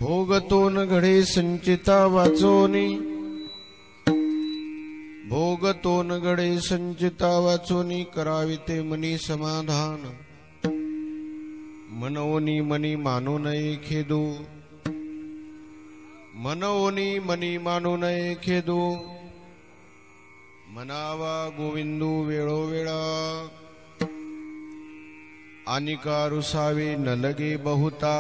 भोगतोन घडे संचिता वाचोनी, भोगतोन घडे संचिता वाचोनी, कराविते मनी समाधान, मनोनी मनी मानू नये खेदू, मनोनी मनी मानू नये खेदू, मनावा गोविंदू वेळोवेळा, आनिका रुसावे न लगे बहुता,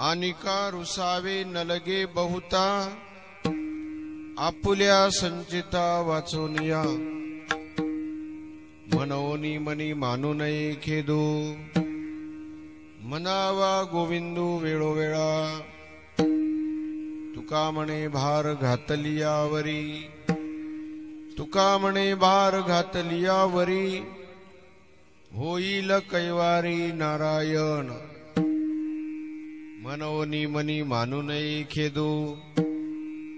आनिका रुसावे न लगे बहुता, आपुल्या संचिता वाचोनिया, मनोनी मनी मानू नये खेदू, मनावा गोविंदू वेळोवेळा, तुका म्हणे भार घातलियावरी, तुका म्हणे भार घातलियावरी, होईल कैवारी नारायण, मनोनी मनी मानू नये खेदू,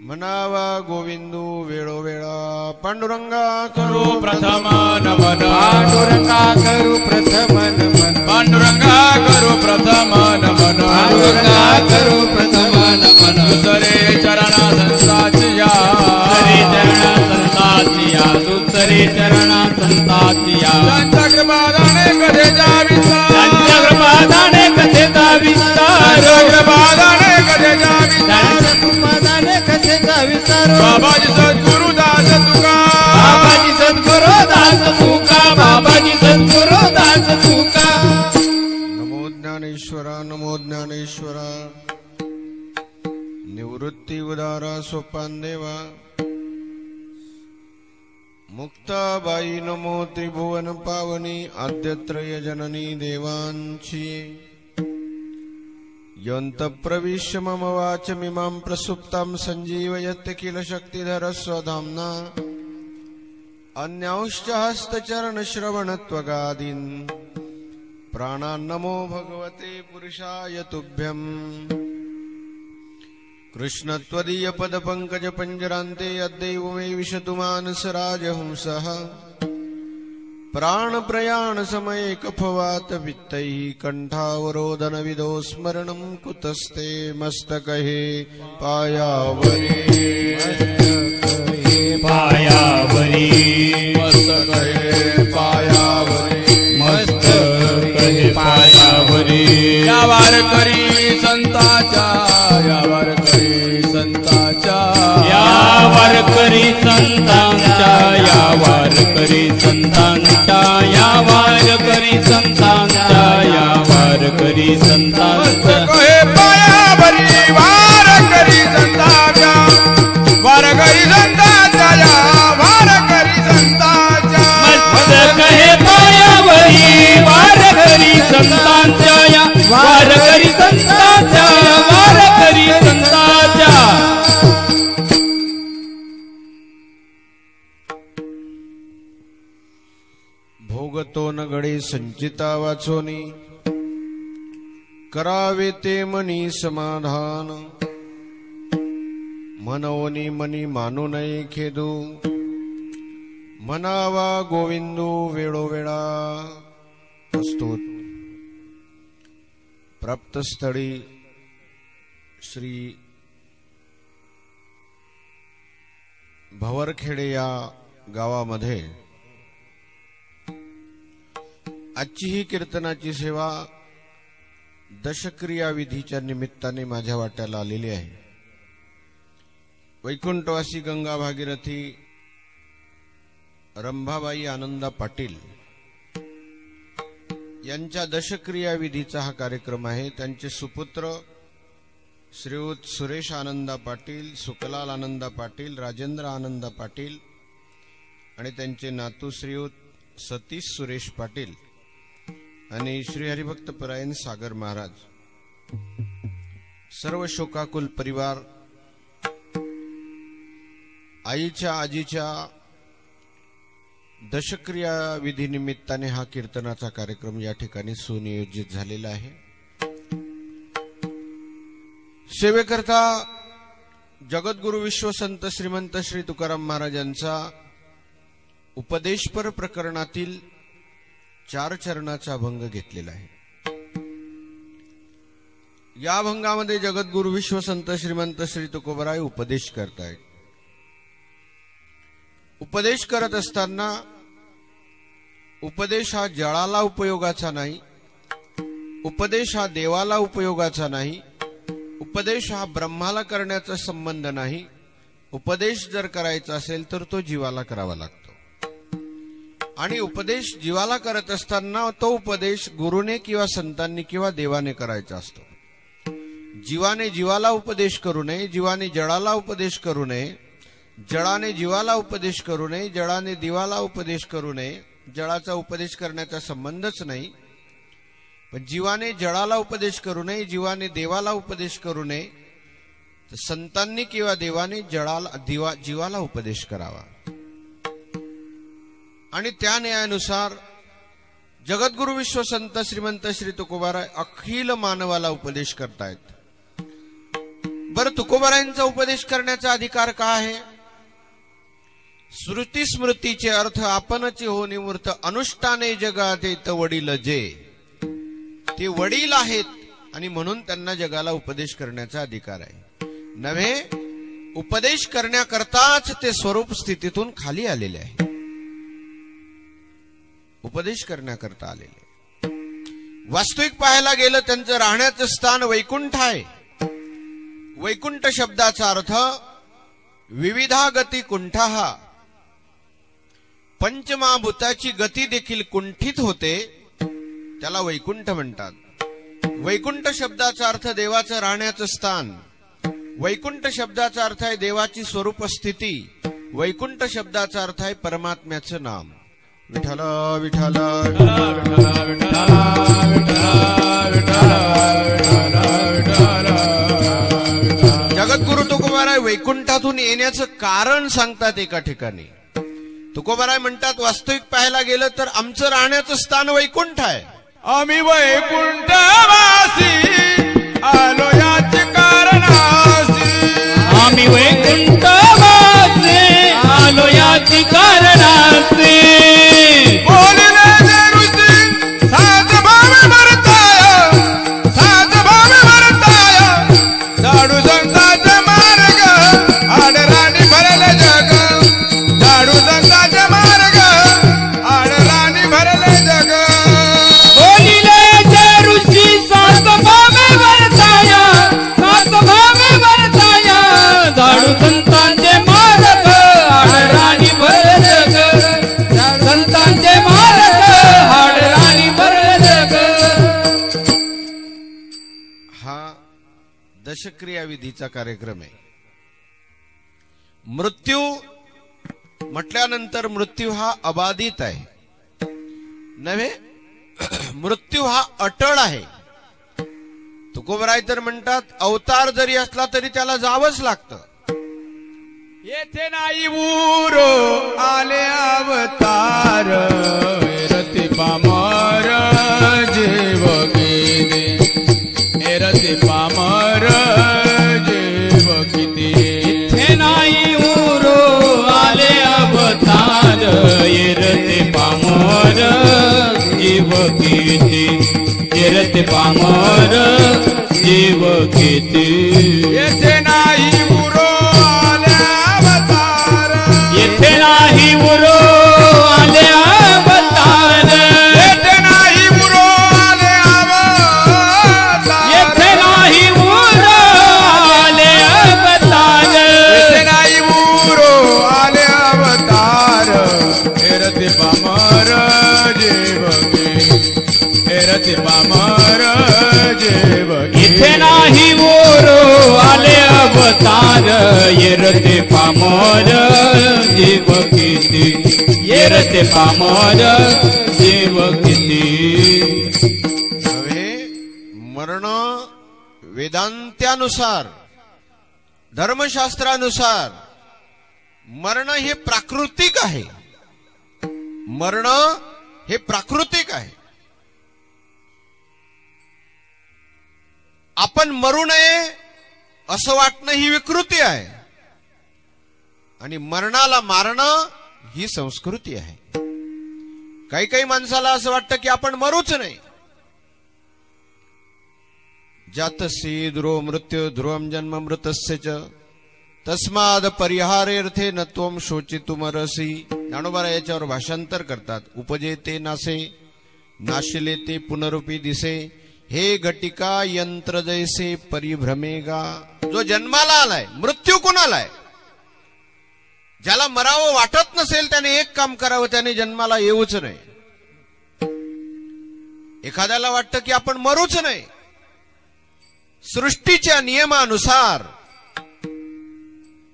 मनावा गोविंदू वेळोवेळा, पांडुरंगा करू प्रथम नमन, पांडुरंगा करू प्रथम नमन, पांडुरंगा करू प्रथम नमन, पांडुरंगा करू प्रथम नमन, दुसरे चरणा संताचिया, दुसरे चरणा संताचिया, दुसरे चरणा संताचिया, चंद्रकृपादाने कथेचा विस्तार, चंद्रकृपादाने कथेचा विस्तार, चंद्रकृपादाने कथेचा विस्तार, चंद्रकृपादाने कथेचा विस्तार, बाबाजी सद्गुरु दास तुका, बाबाजी सद्गुरु दास तुका, बाबाजी सद्गुरु दास तुका. नमो ज्ञानेश्वरा, नमो ज्ञानेश्वरा, निवृत्ती उदारा सोपान देवा, मुक्ताबाई नमो त्रिभुवन पावनी, आद्यत्रय जननी देवांची, यंत प्रविश्य मम वाचमिमां प्रसुप्तां संजीवयत्य किल शक्तिधर स्वधाम्ना, अन्यांश्च हस्तचरण श्रवणत्वगादीन् प्राणान् नमो भगवते पुरुषाय तुभ्यम्. कृष्ण त्वदीय पद पंकज पंजरान्ते अद्यैव मे विशतु मानस राजहंसः, प्राण प्रयाण समये कफवात वित्तैः कंठावरोधन विदो स्मरणं कुतस्ते मस्तकहे पायावरे, पायावरी, मस्तकहे पायावरे, मस्तकहे पायावरी, यावार करी संताचा, यावार करी संताचा, यावर करी संतांच्या, यावर करी संतांच्या, यावर करी संतांच्या, यावर करी संतांच्या, कहे पायावरी वार करी संताचा, वार करी संताचा, यावार करी संताचा, मस्तकहे पायावरी, वार करी संतांच्या, यावर करी संतांच्या, यावर करी संतांच्या. भोगतो न घडे संचिता वाचोनी, करावे ते मनी समाधान, मनोनी मनी मानू नये खेदू, मनावा गोविंदू वेळोवेळा. प्रस्तुत प्राप्त स्थळी श्री भवरखेडे या गावामध्ये आजची ही कीर्तनाची सेवा दशक्रिया विधीच्या निमित्ताने माझ्या वाट्याला आलेली आहे. वैकुंठवासी गंगा भागीरथी रंभाबाई आनंदा पाटील यांच्या दशक्रिया विधीचा हा कार्यक्रम आहे. त्यांचे सुपुत्र श्रीयुत सुरेश आनंदा पाटील, सुकलाल आनंदा पाटील, राजेंद्र आनंदा पाटील आणि त्यांचे नातू श्रीयुत सतीश सुरेश पाटील आणि श्री हरिभक्त परायण सागर महाराज, सर्व शोकाकुल परिवार आईच्या आजीच्या दशक्रिया विधी निमित्ताने हा कीर्तनाचा कार्यक्रम या ठिकाणी सुनियोजित झालेला आहे. सेवेकरता जगद्गुरु विश्वसंत श्रीमंत श्री तुकाराम महाराजांचा उपदेशपर प्रकरणातील 4 चरणाचा अभंग घेतलेला आहे. या भंगामध्ये जगद्गुरु विश्वसंत श्रीमंत श्री तुकोबराय उपदेश करतायत. उपदेश करत असताना उपदेश हा जळाला उपयोगाचा नाही, उपदेश हा देवाला उपयोगाचा नाही, उपदेश हा ब्रह्माला करण्याचा संबंध नाही. उपदेश जर करायचा असेल तर तो जीवाला करावा लागतो. आणि उपदेश जीवाला करत असताना तो उपदेश गुरुने किंवा संतांनी किंवा देवाने करायचा असतो. जीवाने जीवाला उपदेश करू नये, जीवाने जळाला उपदेश करू नये, जळाने जीवाला उपदेश करू नये, जळाने दिवाला उपदेश करू नये. जळाचा उपदेश करण्याचा संबंधच नाही. पण जीवाने जळाला उपदेश करू नये, जीवाने देवाला उपदेश करू नये. तर संतांनी किंवा देवाने जीवाला उपदेश करावा. आणि त्या न्यायानुसार जगद्गुरु विश्वसंत श्रीमंत श्री तुकोबाराय अखिल मानवाला उपदेश करतायत. बरं, तुकोबारायांचा उपदेश करण्याचा अधिकार का आहे? श्रुती स्मृतीचे अर्थ आपणची हो निमूर्त अनुष्ठाने जगात येत वडील जे. ते वडील आहेत आणि म्हणून त्यांना जगाला उपदेश करण्याचा अधिकार आहे. नव्हे, उपदेश करण्याकरताच ते स्वरूप स्थितीतून खाली आलेले आहे. उपदेश करण्याकरता आलेले. वास्तविक पाहायला गेलं त्यांचं राहण्याचं स्थान वैकुंठ आहे. वैकुंठ शब्दाचा अर्थ विविधा गती कुंठः. पंचमहाभूताची गती देखील कुंठित होते, त्याला वैकुंठ म्हणतात. वैकुंठ शब्दाचा अर्थ देवाचं राहण्याचं स्थान. वैकुंठ शब्दाचा अर्थ आहे देवाची स्वरूप स्थिती. वैकुंठ शब्दाचा अर्थ आहे परमात्म्याचं नाम. विठ्ठल विठ्ठल जगद्गुरु तुकोबाराय वैकुंठातून येण्याचं कारण सांगतात एका ठिकाणी. तुकोबाराय म्हणतात, वास्तविक पाहायला गेलं तर आमचं राहण्याचं स्थान वैकुंठ आहे. आम्ही वैकुंठवासी आलो याच कारणासी. आम्ही वैकुंठवासी आलो याच कारणासी. बोलिले जे ऋषी सात भावे भरताय, सात भावे भरताय. झाडू संतांचे मार्ग आडराणी भरले जग. झाडू संतांचे मार्ग आडराणी भरले जग. बोलिले जे ऋषी सात भावे भरताय, सात भावे भरताय. झाडू संतांचे मार्ग आडराणी भरले जग. संतांचे मार्ग आडराणी भरले जग. हा दशक्रिया विधीचा कार्यक्रम आहे. मृत्यू म्हटल्यानंतर मृत्यू हा अबाधित आहे नव्हे, मृत्यू हा अटळ आहे. तुकोबराय तर म्हणतात, अवतार जरी असला तरी त्याला जावंच लागतं. येथे नाही उरो आले अवतार. रती पामर जीव किती, रती पामर जीव किती. हे नाही उरो आले अवतार. येरते पामर जीव किती, येरते पामर जीव किती. येथे नाही उरो आले अवतार. येथे नाही उरो आले अवतार. येथे नाही उरो आले अवतार. येथे नाही उरो आले अवतार. येथे नाही उरो आले अवतार. रती पामर जीव किती, रती पामर जीव किती. इथे नाही उरो आले अवतार. येरते पामर जीव किती, येरते पामर जीव किती. नव्हे, मरण वेदांत्यानुसार धर्मशास्त्रानुसार मरण हे प्राकृतिक आहे. मरण हे प्राकृतिक आहे. आपण मरू नये असं वाटणं ही विकृती आहे. आणि मरणाला मारणं ही संस्कृती आहे. काही काही माणसाला असं वाटतं की आपण मरूच नाही. जातसी ध्रुव मृत्यू ध्रुवम जन्म मृतस्य च तस्माद परिहारेर्थे न त्वम शोचितुमरसी. ज्ञानोबा याच्यावर भाषांतर करतात. उपजे ते नासे नाशिले ते पुनरुपी दिसे हे घटिका यंत्र जैसे परिभ्रमेगा. जो जन्माला आलाय मृत्यू कोणालाय? ज्याला मरावं वाटत नसेल त्याने एक काम करावं, त्याने जन्माला येऊच नाही. एखाद्याला वाटतं की आपण मरूच नाही. सृष्टीच्या नियमानुसार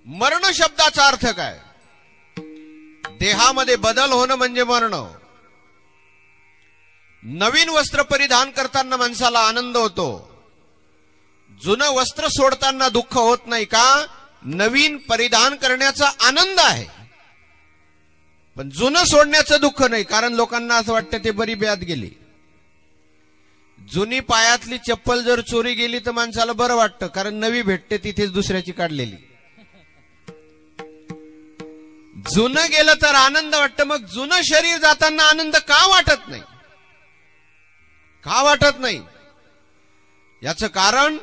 मरण शब्दाचा अर्थ काय? देहामध्ये बदल होणं म्हणजे मरण. नवीन वस्त्र परिधान करताना माणसाला आनंद होतो. जुनं वस्त्र सोडताना दुःख होत नाही का? नवीन परिधान करण्याचा आनंद आहे, पण जुनं सोडण्याचं दुःख नाही. कारण लोकांना असं वाटतं ते बरी ब्याद गेली. जुनी पायातली चप्पल जर चोरी गेली तर माणसाला बरं वाटतं, कारण नवी भेटते तिथेच दुसऱ्याची काढलेली. जुनं गेलं तर आनंद वाटतं. मग जुनं शरीर जाताना आनंद का वाटत नाही? का वाटत नाही? याचं कारण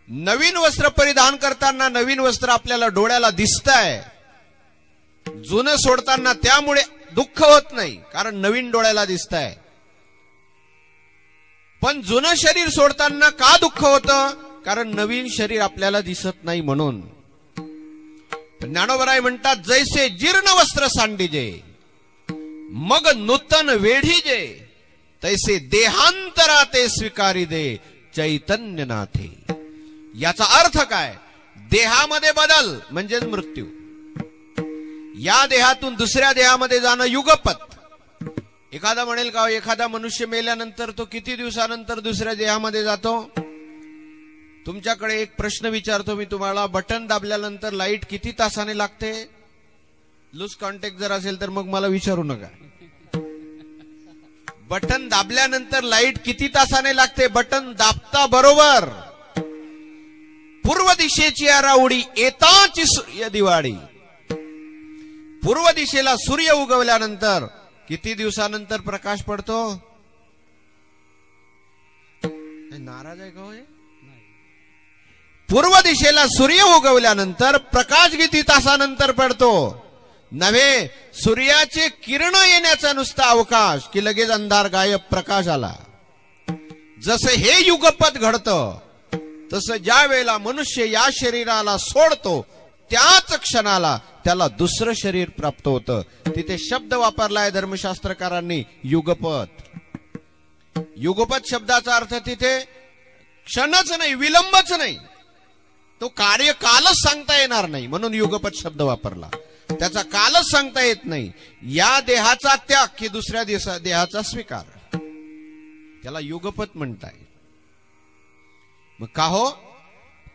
नवीन वस्त्र परिधान करताना नवीन वस्त्र आपल्याला डोळ्याला दिसतंय. जुनं सोडताना त्यामुळे दुःख होत नाही, कारण नवीन डोळ्याला दिसतंय. पण जुनं शरीर सोडताना का दुःख होतं? कारण नवीन शरीर आपल्याला दिसत नाही म्हणून. ज्ञानोबराय म्हणतात, जैसे जीर्ण वस्त्र सांडिजे मग नूतन वेढीजे तैसे देहांतरा ते स्वीकारी दे चैतन्यनाथे. याचा अर्थ काय? देहामध्ये बदल म्हणजेच मृत्यू. या देहातून दुसऱ्या देहामध्ये जाणं युगपत. एखादा म्हणेल का एखादा मनुष्य मेल्यानंतर तो किती दिवसानंतर दुसऱ्या देहामध्ये जातो? तुमच्याकडे एक प्रश्न विचारतो मी तुम्हाला. बटन दाबल्यानंतर लाईट किती तासाने लागते? लूज कॉन्टॅक्ट जर असेल तर मग मला विचारू नका. बटन दाबल्यानंतर लाईट किती तासाने लागते? बटन दाबता बरोबर पूर्व दिशेची आरावडी येताची सूर्य दिवाळी. पूर्व दिशेला सूर्य उगवल्यानंतर किती दिवसानंतर प्रकाश पडतो? नाराज आहे का हो? पूर्व दिशेला सूर्य उगवल्यानंतर प्रकाश किती तासानंतर पडतो? नव्हे, सूर्याचे किरण येण्याचा नुसता अवकाश की लगेच अंधार गायब, प्रकाश आला. जसं हे युगपत घडतं तसं ज्या वेळेला मनुष्य या शरीराला सोडतो त्याच क्षणाला त्याला दुसरं शरीर प्राप्त होतं. तिथे शब्द वापरलाय धर्मशास्त्रकारांनी युगपत. युगपत शब्दाचा अर्थ तिथे क्षणच नाही, विलंबच नाही. तो कार्य कालच सांगता येणार नाही म्हणून युगपत शब्द वापरला. त्याचा कालच सांगता येत नाही. या देहाचा त्याग की दुसऱ्या देहाचा स्वीकार, त्याला युगपत म्हणताय. मग का हो?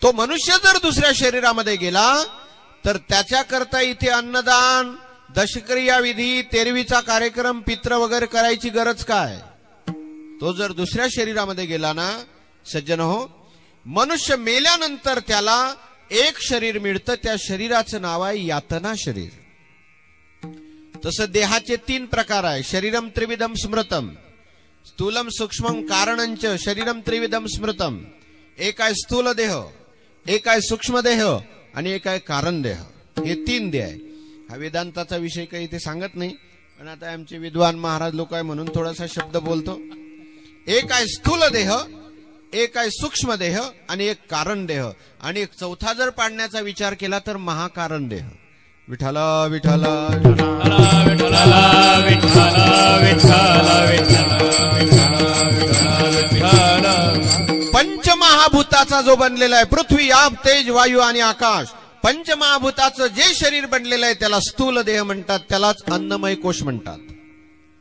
तो मनुष्य जर दुसऱ्या शरीरामध्ये गेला तर त्याच्याकरता इथे अन्नदान, दशक्रिया विधी, तेरवीचा कार्यक्रम, पित्र वगैरे करायची गरज काय? तो जर दुसऱ्या शरीरामध्ये गेला ना सज्जन हो, मनुष्य मेल्यानंतर त्याला एक शरीर मिळतं. त्या शरीराचं नाव आहे यातना शरीर. तसं देहाचे 3 प्रकार आहे. शरीरम त्रिविधम स्मृतम, स्थूलम सूक्ष्मम कारणंच शरीरम त्रिविधम स्मृतम. एक आहे स्थूल देह, एक आहे सूक्ष्म देह आणि एक आहे कारण देह. हे 3 देह आहे. हा वेदांताचा विषय काही इथे सांगत नाही, पण आता आमचे विद्वान महाराज लोक आहे म्हणून थोडासा शब्द बोलतो. एक आहे स्थूल देह, एक आहे सूक्ष्म देह आणि एक कारण देह. आणि एक चौथा जर पाडण्याचा विचार केला तर महाकारण देह. विठ्ठला विठ्ठला विठ्ठला विठ्ठला विठ्ठला विठ्ठला. पंचमहाभूताचा जो बनलेला आहे, पृथ्वी, आप, तेज, वायू आणि आकाश, पंचमहाभूताचं जे शरीर बनलेलं आहे त्याला स्थूल देह म्हणतात. त्यालाच अन्नमय कोश म्हणतात.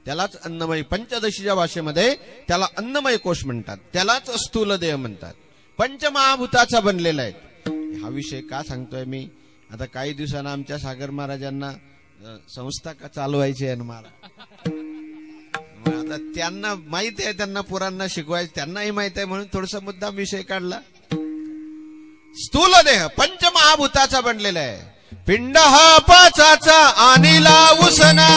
त्यालाच अन्नमय, पंचदशीच्या भाषेमध्ये त्याला अन्नमय कोश म्हणतात. त्यालाच स्थूल देह म्हणतात. पंचमहाभूताचा बनलेला आहे. हा विषय का सांगतोय मी? आता काही दिवसांना आमच्या सागर महाराजांना संस्था का चालवायची आहे ना महाराज. आता त्यांना माहित आहे, त्यांना पुरांना शिकवायचं, त्यांनाही माहित आहे म्हणून थोडासा मुद्दाम विषय काढला. स्थूल देह पंचमहाभूताचा बनलेला आहे. पिंड हा पाचाचा आणि लावसना,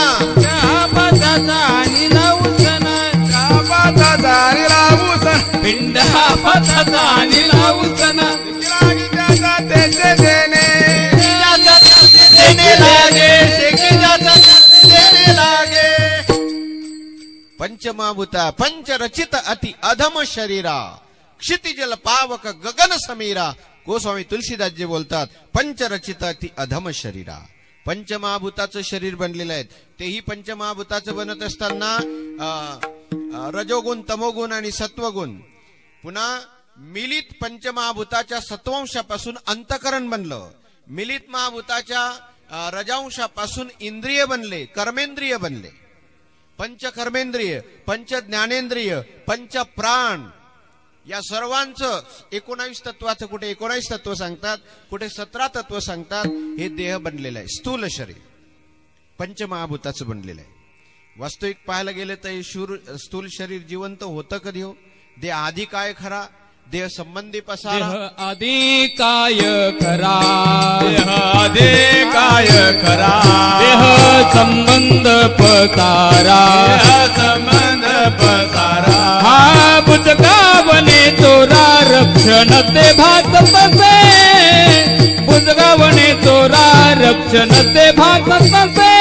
पाचाचा आणि लावसना, कापाचा निलावूसन पिंड हापाचा निलावूसन लागी त्याचा त्याचे देणे देणे लागे शेकी जाता देणे लागे पंचमाभूता पंचरचित अति अधम शरीरा क्षितिजल पावक गगन समीरा. गोस्वामी तुलसीदासजी बोलतात पंचरचित अति अधम शरीरा. पंचमहाभूताचं शरीर बनलेलं आहे. तेही पंचमहाभूताचं बनत असताना रजोगुण तमोगुण आणि सत्वगुण पुन्हा मिलित पंचमहाभूताच्या सत्वांशापासून अंतकरण बनलं. मिलित महाभूताच्या रजांशापासून इंद्रिय बनले, कर्मेंद्रिय बनले. पंच कर्मेंद्रिय, पंच ज्ञानेंद्रिय, पंच प्राण या सर्वांचं 19 तत्वाचं कुठे 19 तत्व सांगतात, कुठे 17 तत्व सांगतात. हे देह बनलेलं आहे. स्थूल शरीर पंचमहाभूताचं बनलेलं आहे. वास्तविक पाहायला गेलं तर स्थूल शरीर जिवंत होतं कधी हो? देह आधी काय खरा, देह संबंधी पसारा. देह आधी काय खरा, देह आधी काय खरा, देह संबंध पसारा, संबंध पसारा. हा बुजगावणे चोरा रक्षण ते भात तसे, बुजगावणे चोरा रक्षण ते भात तसे,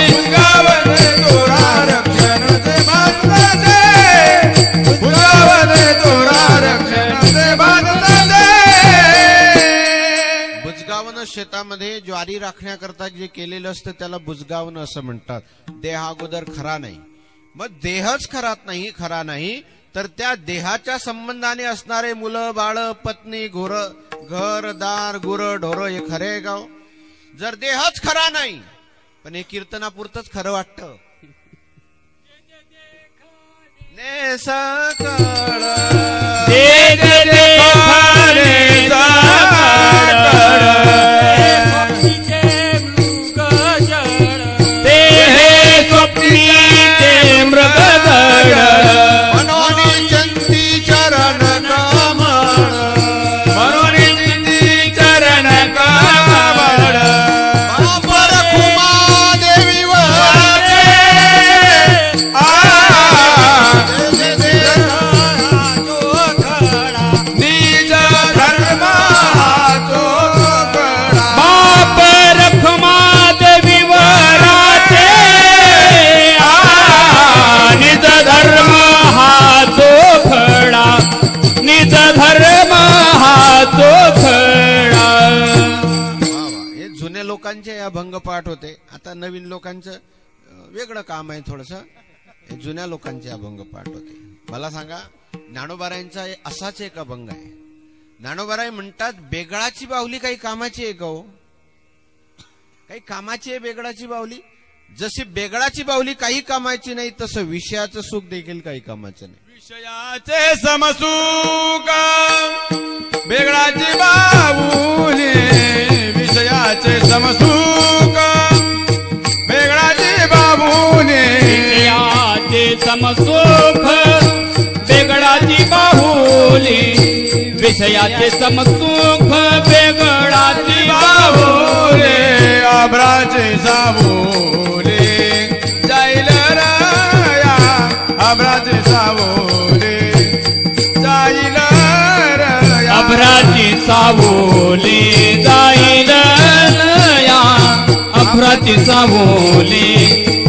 बुजगावणे चोरा रक्षण ते भात तसे, बुजगावणे चोरा रक्षण ते भात तसे. बुजगावणं शेतामध्ये ज्वारी राखण्याकरता जे केलेलं असतं त्याला बुजगावणं असं म्हणतात. देह अगोदर खरा नाही. मग देहच खरा नाही तर त्या देहाच्या संबंधाने असणारे मुलं बाळ पत्नी घर दार गुर ढोर हे खरे आहे गाव. जर देहच खरा नाही पण हे कीर्तनापुरतच खरं वाटतं. ने सकळ लोकांचे अभंग पाठ होते. आता नवीन लोकांचं वेगळं काम आहे थोडंसं. जुन्या लोकांचे अभंग पाठ होते. मला सांगा ज्ञानोबारायांचा असाच एक अभंग आहे. ज्ञानोबाराय म्हणतात बेगळाची बाहुली काही कामाची आहे का हो? काही कामाची आहे बेगळाची बाहुली? जशी बेगळाची बाहुली काही कामाची नाही तसं विषयाचं सुख देखील काही कामाचं नाही. विषयाचे समसुख बेगळाची बाहुली, विषयाचे समसुख बेगळाची बाहुली, विषयाचे समसुख बेगळाची बाहुली, विषयाचे समसुख बेगळाची बाहुली. आभ्राचे सावोले जाईल रया, आभ्राचे सावोले जाईल रया, अभ्राची सावोली जाईल लया, अभ्राची सावोली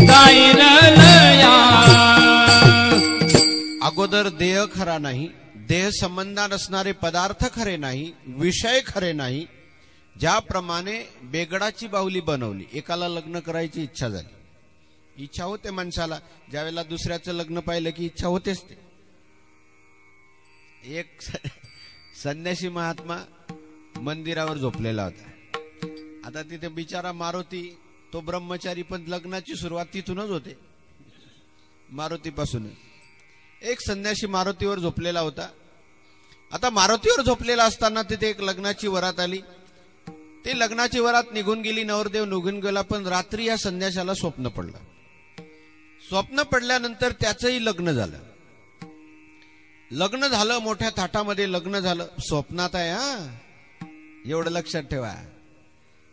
जाईल लया. अगोदर देह खरा नाही, देह संबंधात असणारे पदार्थ खरे नाही, विषय खरे नाही. ज्याप्रमाणे बेगडाची बाहुली बनवली. एकाला लग्न करायची इच्छा झाली, इच्छा होते माणसाला. ज्यावेळेला दुसऱ्याचं लग्न पाहिलं की इच्छा होतेच. ते एक संन्यासी महात्मा मंदिरावर झोपलेला होता. आता तिथे बिचारा मारुती तो ब्रह्मचारी, पण लग्नाची सुरुवात तिथूनच होते, मारुतीपासूनच. एक संन्यासी मारुतीवर झोपलेला होता. आता मारुतीवर झोपलेला असताना तिथे एक लग्नाची वरात आली. ते लग्नाची वरात निघून गेली, नवरदेव निघून गेला. पण रात्री या संन्याशाला स्वप्न पडलं. स्वप्न पडल्यानंतर त्याचंही लग्न झालं. लग्न झालं, मोठ्या थाटामध्ये लग्न झालं. स्वप्नात आहे हा, एवढं लक्षात ठेवा.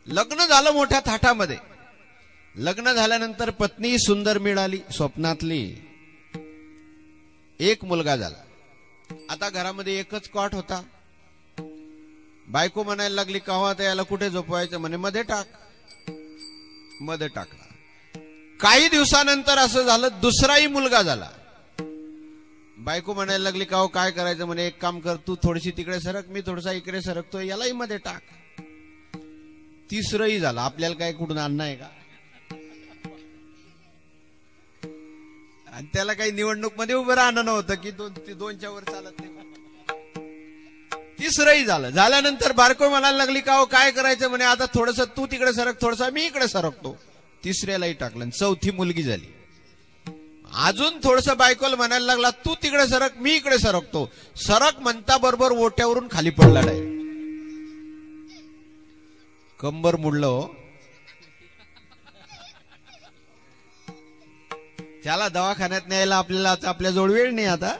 लग्न झालं मोठ्या थाटामध्ये. लग्न झाल्यानंतर पत्नी सुंदर मिळाली स्वप्नातली. एक मुलगा झाला. आता घरामध्ये एकच कॉट होता. बायको म्हणायला लागली कव्हा तर याला कुठे झोपवायचं म्हणे मध्ये टाक. मध्ये टाकला. काही दिवसानंतर असं झालं दुसराही मुलगा झाला. बायको म्हणायला लागली का हो काय करायचं म्हणे एक काम कर तू थोडीशी तिकडे सरक मी थोडासा इकडे सरकतो यालाही मध्ये टाक. तिसरंही झालं. आपल्याला काय कुठून आणणं आहे का? आणि त्याला काही निवडणूक मध्ये उभं राहणं नव्हतं की दोनच्या वर चालत नाही. तिसरंही झालं. झाल्यानंतर बायको म्हणायला लागली का हो काय करायचं म्हणे आता थोडस तू तिकडे सरक थोडसा मी इकडे सरकतो. तिसऱ्यालाही टाकलं. चौथी मुलगी झाली. अजून थोडस बायकोला म्हणायला लागला तू तिकडे सरक मी इकडे सरकतो. सरक म्हणता बरोबर ओट्यावरून खाली पडला डायरेक्ट. कंबर मुडलं हो. त्याला दवाखान्यात न्यायला आपल्याला आता आपल्या जवळ वेळ नाही. आता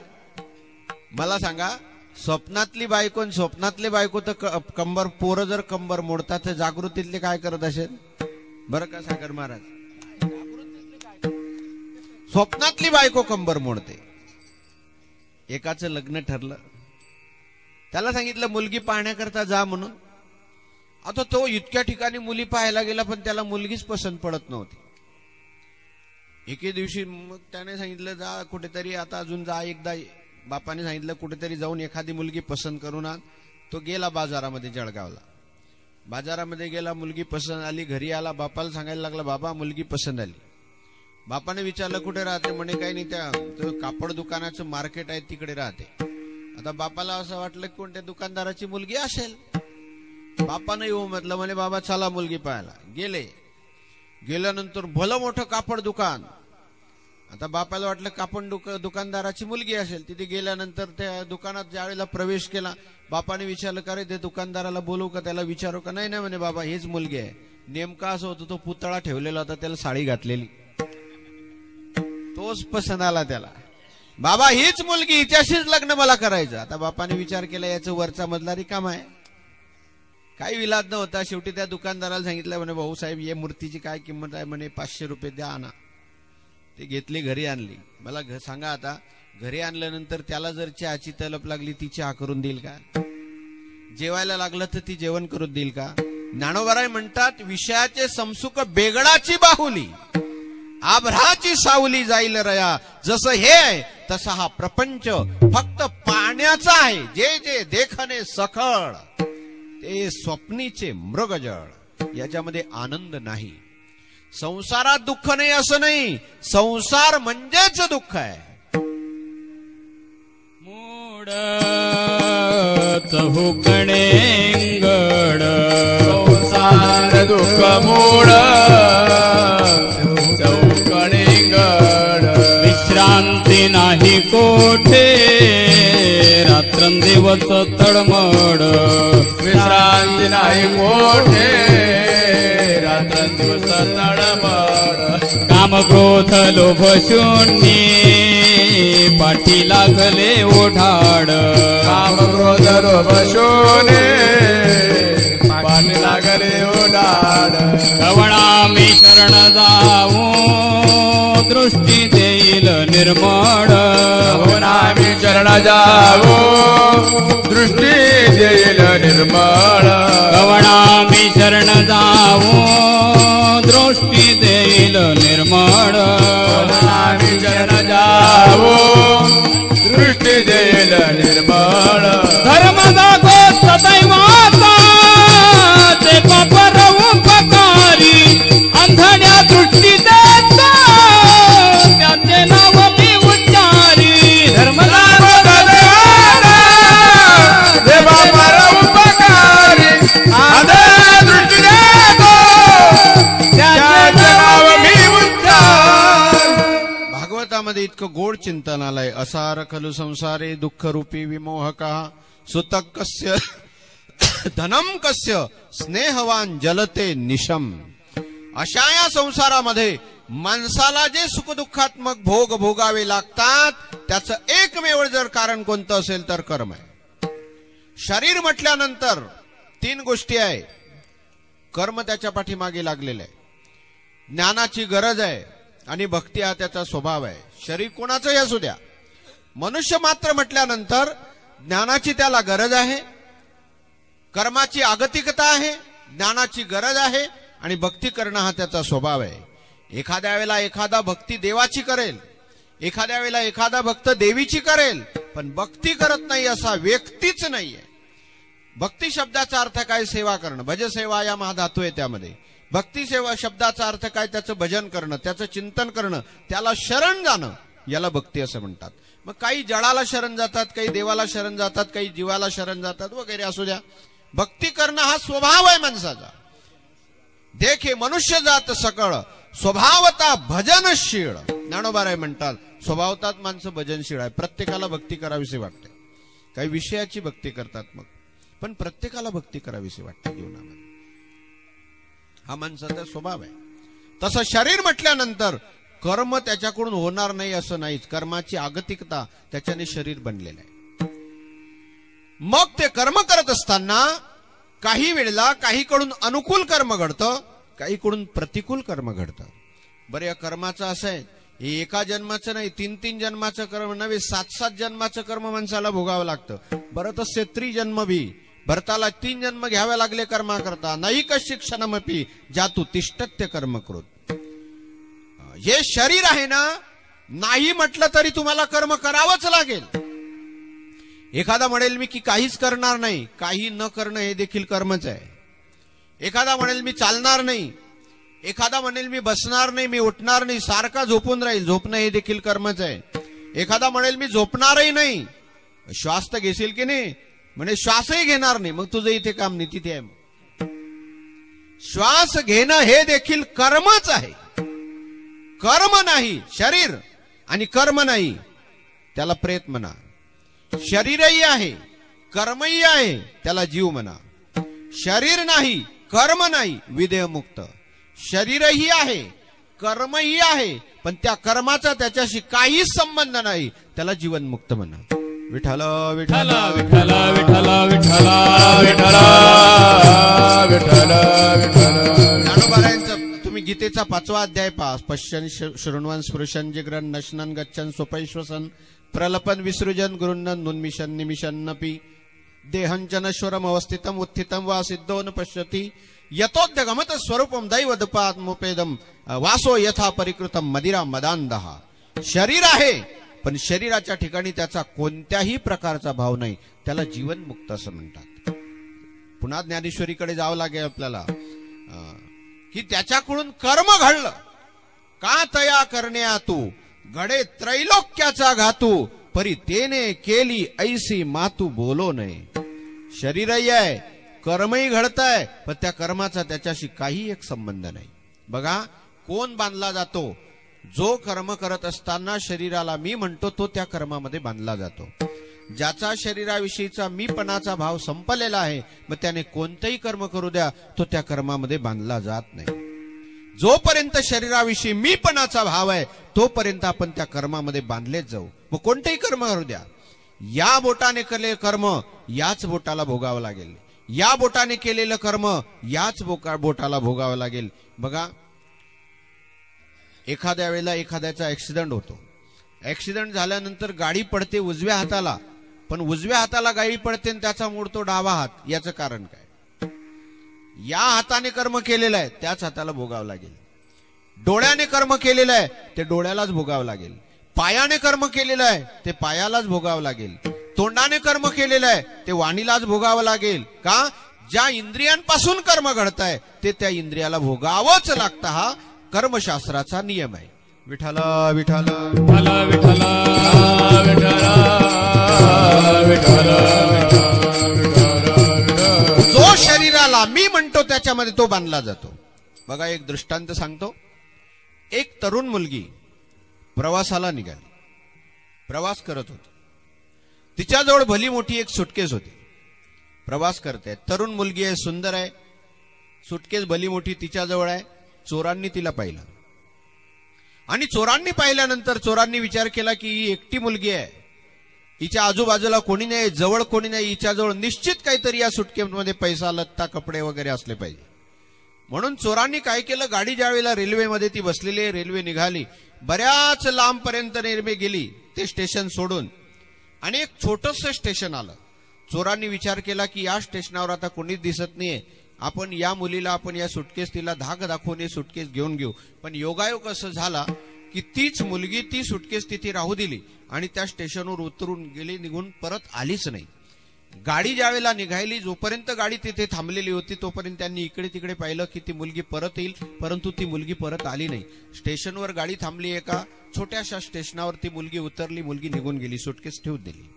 मला सांगा स्वप्नातली बायको आणि स्वप्नातली बायको तर कंबर पोरं जर कंबर मोडतात तर जागृतीतले काय करत असेल बरं का सागर महाराज? स्वप्नातली बायको कंबर मोडते. एकाचं लग्न ठरलं. त्याला सांगितलं मुलगी पाहण्याकरता जा म्हणून. आता तो इतक्या ठिकाणी मुली पाहायला गेला पण त्याला मुलगीच पसंत पडत नव्हती. एके दिवशी मग त्याने सांगितलं जा कुठेतरी आता अजून जा एकदा. बापाने सांगितलं कुठेतरी जाऊन एखादी मुलगी पसंत करून आण. तो गेला बाजारामध्ये जळगावला. बाजारामध्ये गेला मुलगी पसंत आली. घरी आला बापाला सांगायला लागला बाबा मुलगी पसंत आली. बापाने विचारलं कुठे राहते म्हणे काही नाही त्या कापड दुकानाचं मार्केट आहे तिकडे राहते. आता बापाला असं वाटलं की कोणत्या दुकानदाराची मुलगी असेल. बापानं येऊ म्हटलं म्हणे बाबा चला मुलगी पाहायला. गेल्यानंतर भलं मोठं कापड दुकान. आता बापाला वाटलं कापड दुकानदाराची मुलगी असेल. तिथे गेल्यानंतर त्या दुकानात ज्यावेळेला प्रवेश केला बापाने विचारलं का रे ते दुकानदाराला बोलवू का त्याला विचारू का? नाही म्हणे बाबा हीच मुलगी आहे. नेमका असं होतं तो पुतळा ठेवलेला होता त्याला साडी घातलेली. तोच पसंत आला त्याला. बाबा हीच मुलगी हिच्याशीच लग्न मला करायचं. आता बापाने विचार केला याचं वरचा मधला रिकामा आहे. काही विलाद नव्हता. शेवटी त्या दुकानदाराला सांगितलं म्हणे भाऊ साहेब या मूर्तीची काय किंमत आहे म्हणे 500 रुपये द्या आणा. ते घेतली घरी आणली. मला सांगा आता घरी आणल्यानंतर त्याला जर चहाची तलप लागली ती चहा करून देईल का? जेवायला लागलं तर ती जेवण करून देईल का? ज्ञानोबाराय म्हणतात विषयाचे समसुख बेगडाची बाहुली आभ्राची सावली जाईल रया. जसं हे आहे तसा हा प्रपंच फक्त पाण्याचा आहे. जे जे देखणे सखळ ते स्वप्नीचे मृगजळ. याच्यामध्ये आनंद नाही. संसारात दुःख नाही असं नाही. संसार म्हणजेच दुःख आहे. मूड चहुकणेंगड संसार दुःख मूड चहुकणेंगड. विश्रांती नाही कोठे रात्रंदिवस तळमळ. विश्रांती नाही कोठे रात्रंदिवस तळमळ. काम क्रोध लोभ शून्य पाठी लागले ओढाड. काम क्रोध लोभ शून्य पाठी लागले ओढाड. कवणामी शरण जाऊ दृष्टी देईल निर्मळ. कवणामी शरण जाऊ दृष्टी देईल निर्मळ. कवणामी शरण जाऊ दृष्टी देईल निर्मळ. कवणामी शरण जाऊ दृष्टी देईल निर्मळ. धर्म जागो सदैवाचा ते पापर उपकारी. अंधड्या दृष्टी देता त्याचे नाव मी उच्चारी. धर्म जागो सदैवाचा ते पापर उपकारी. अंधड्या दृष्टी देता त्याचे नाव मी उच्चारी. भागवतामध्ये इतकं गोड चिंतन आलंय. असार खलु संसारे दुःख रूपी विमोहका. सुतक कस्य धनम कस्य स्नेहवान जलते निशम. अशा या संसारामध्ये माणसाला जे सुखदुःखात्मक भोग भोगावे लागतात त्याचं एकमेव जर कारण कोणतं असेल तर कर्म आहे. शरीर म्हटल्यानंतर 3 गोष्टी आहे. कर्म त्याच्या पाठीमागे लागलेलं आहे. ज्ञानाची गरज आहे आणि भक्ती हा त्याचा स्वभाव आहे. शरीर कोणाचंही असू द्या. मनुष्य मात्र म्हटल्यानंतर ज्ञानाची त्याला गरज आहे, कर्माची आगतिकता आहे, ज्ञानाची गरज आहे आणि भक्ती करणं हा त्याचा स्वभाव आहे. एखाद्या वेळेला एखादा भक्ती देवाची करेल, एखाद्या वेळेला एखादा भक्त देवीची करेल, पण भक्ती करत नाही असा व्यक्तीच नाहीये. भक्ती शब्दाचा अर्थ काय? सेवा करणं. भज सेवा या महाधातू आहे त्यामध्ये. भक्ती सेवा शब्दाचा अर्थ काय? त्याचं भजन करणं, त्याचं चिंतन करणं, त्याला शरण जाणं, याला भक्ती असं म्हणतात. मग काही जळाला शरण जातात, काही देवाला शरण जातात, काही जीवाला शरण जातात वगैरे असू द्या. भक्ती करणं हा स्वभाव आहे माणसाचा. देखे मनुष्य जात सकळ स्वभावता भजनशीळ. ज्ञानोबाराय म्हणतात स्वभावतात माणसं भजनशीळ आहे. प्रत्येकाला भक्ती करावीशी वाटते. काही विषयाची भक्ती करतात मग, पण प्रत्येकाला भक्ती करावीशी वाटते जीवनामध्ये. हा माणसाचा स्वभाव आहे. तसं शरीर म्हटल्यानंतर कर्म त्याच्याकडून होणार नाही असं नाहीच. कर्माची आगतिकता त्याच्याने शरीर बनलेलं आहे. मग ते कर्म करत असताना काही वेळेला काहीकडून अनुकूल कर्म घडतं, काहीकडून प्रतिकूल कर्म घडतं. बरं, या कर्माचं असं आहे, हे एका जन्माचं नाही, 3-3 जन्माचं कर्म नव्हे, 7-7 जन्माचं कर्म माणसाला भोगावं लागतं. बरं, तसे त्रिजन्म भी भरताला 3 जन्म घ्यावे लागले कर्मा करता. नाही शिक्षणमपी जातू तिष्ठत्य कर्म कृत. हे शरीर आहे ना, नाही म्हटलं तरी तुम्हाला कर्म करावंच लागेल. एखादा म्हणेल मी की काहीच करणार नाही, काही न करणं हे देखील कर्मच आहे. एखादा म्हणेल मी चालणार नाही, एखादा म्हणेल मी बसणार नाही, मी उठणार नाही, सारखा झोपून राहील, झोपणं हे देखील कर्मच आहे. एखादा म्हणेल मी झोपणारही नाही, श्वास तर घेशील की नाही, म्हणे श्वासही घेणार नाही, मग तुझं इथे काम नाही, तिथे आहे. श्वास घेणं हे देखील कर्मच आहे. कर्म नाही शरीर आणि कर्म नाही त्याला प्रेत म्हणा. शरीरही आहे, कर्मही आहे, त्याला जीव म्हणा. शरीर नाही, कर्म नाही, विदेहमुक्त. शरीरही आहे, कर्मही आहे, पण त्या कर्माचा त्याच्याशी काहीच संबंध नाही, त्याला जीवनमुक्त म्हणा. विठ्ठल विठ्ठल विठ्ठल विठ्ठल विठ्ठल विठ्ठल विठ्ठल विठ्ठल. ज्ञानोबारायांचं तुम्ही गीतेचा 5वा अध्याय पहा. पश्यन शृण्वन स्पृशन जिग्रन नशनन गच्छन स्वपैश्वसन प्रलपन विसृजन गुरुन्नन नुन्मिशन निमिषन्नपि देहंचनश्वरम अवस्थितम उत्थितम वा सिद्धो न पश्यति यतोद्यगमत स्वरूपम दैवदपात्मोपेदम वासो यथा परिकृतम मदिरा मदांदहा. शरीर आहे, पण शरीराच्या ठिकाणी त्याचा कोणत्याही प्रकारचा भाव नाही, त्याला जीवनमुक्त असं म्हणतात. पुन्हा ज्ञानेश्वरीकडे जावं लागेल आपल्याला की त्याच्याकडून कर्म घडलं का तया करण्या तू घडे त्रैलोक्याचा घातू परी तेने केली ऐसी मातू बोलो नये. शरीरही आहे, कर्मही घडतंय, पण त्या कर्माचा त्याच्याशी काही एक संबंध नाही. बघा, कोण बांधला जातो? जो कर्म करत असताना शरीराला मी म्हणतो तो त्या कर्मामध्ये बांधला जातो. ज्याचा शरीराविषयीचा मीपणाचा भाव संपलेला आहे, मग त्याने कोणतेही कर्म करू द्या, तो त्या कर्मामध्ये बांधला जात नाही. जोपर्यंत शरीराविषयी मीपणाचा भाव आहे तोपर्यंत आपण त्या कर्मामध्ये बांधलेच जाऊ. मग कोणतेही कर्म करू द्या. या बोटाने केलेले कर्म याच बोटाला भोगावं लागेल, या बोटाने केलेलं कर्म याच बोटाला भोगावं लागेल. बघा, एखाद्या वेळेला एखाद्याचा ऍक्सिडेंट होतो. ऍक्सिडेंट झाल्यानंतर गाडी पडते उजव्या हाताला, पण उजव्या हाताला गाडी पडते आणि त्याचा मोडतो डावा हात. याचं कारण काय? या हाताने कर्म केलेलं आहे त्याच हाताला भोगावं लागेल. डोळ्याने कर्म केलेलं आहे ते डोळ्यालाच भोगावं लागेल. पायाने कर्म केलेलं आहे ते पायालाच भोगावं लागेल. तोंडाने कर्म केलेलं आहे ते वाणीलाच भोगावं लागेल. का? ज्या इंद्रियांपासून कर्म घडतंय ते त्या इंद्रियाला भोगावंच लागतं. हा कर्मशास्त्राचा नियम आहे. विठ्ठल विठ्ठल विठ्ठल विठ्ठल विठ्ठल विठ्ठल. जो शरीराला मी म्हणतो त्याच्यामध्ये तो बांधला जातो. बघा, एक दृष्टांत सांगतो. एक तरुण मुलगी प्रवासाला निघाली, प्रवास करत होती. तिच्याजवळ भली मोठी एक सुटकेस होती. प्रवास करते, तरुण मुलगी आहे, सुंदर आहे, सुटकेस भली मोठी तिच्याजवळ आहे. चोरांनी तिला पाहिलं आणि चोरांनी पाहिल्यानंतर चोरांनी विचार केला की ही एकटी मुलगी आहे, हिच्या आजूबाजूला कोणी नाही, जवळ कोणी नाही, हिच्याजवळ निश्चित काहीतरी या सुटकेमध्ये पैसा, लत्ता, कपडे वगैरे असले पाहिजे. म्हणून चोरांनी काय केलं, गाडी ज्या वेळेला रेल्वेमध्ये ती बसलेली आहे, रेल्वे निघाली, बऱ्याच लांबपर्यंत रेल्वे गेली ते स्टेशन सोडून. आणि एक छोटंसं स्टेशन आलं. चोरांनी विचार केला की या स्टेशनावर आता कोणीच दिसत नाहीये, आपण या मुलीला आपण या सुटकेस तिला धाक दाखवून सुटकेस घेऊन घेऊ. पण योगायोग असं झाला की तीच मुलगी ती सुटकेस तिथे राहू दिली आणि त्या स्टेशनवर उतरून गेली, निघून परत आलीच नाही. गाडी ज्यावेळेला निघायली, जोपर्यंत गाडी तिथे थांबलेली होती तोपर्यंत त्यांनी इकडे तिकडे पाहिलं की ती मुलगी परत येईल, परंतु ती मुलगी परत आली नाही. स्टेशनवर गाडी थांबली, एका छोट्याशा स्टेशनावर ती मुलगी उतरली, मुलगी निघून गेली, सुटकेस ठेवून दिली.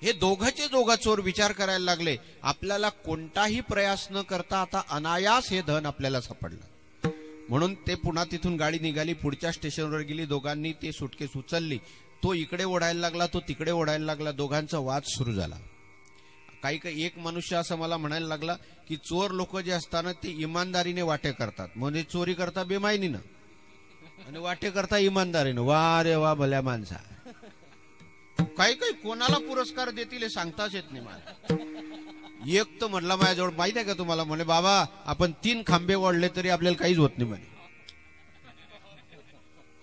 हे दोघांचे दोघा चोर विचार करायला लागले, आपल्याला कोणताही प्रयास न करता आता अनायास हे धन आपल्याला सापडलं. म्हणून ते पुन्हा तिथून गाडी निघाली, पुढच्या स्टेशनवर गेली, दोघांनी ते सुटकेस उचलली. तो इकडे ओढायला लागला, तो तिकडे ओढायला लागला, दोघांचा वाद सुरू झाला. काही एक मनुष्य असं मला म्हणायला लागला की चोर लोक जे असताना ते इमानदारीने वाटे करतात, म्हणजे चोरी करता बेमायनीनं आणि वाटे करता इमानदारीनं. वा रे वा, भल्या माणसा. काही काही कोणाला पुरस्कार देतील हे सांगताच येत नाही मला. एक तर म्हणला माझ्याजवळ, माहिती आहे का तुम्हाला, म्हणे बाबा आपण 3 खांबे ओढले तरी आपल्याला काहीच होत नाही म्हणे.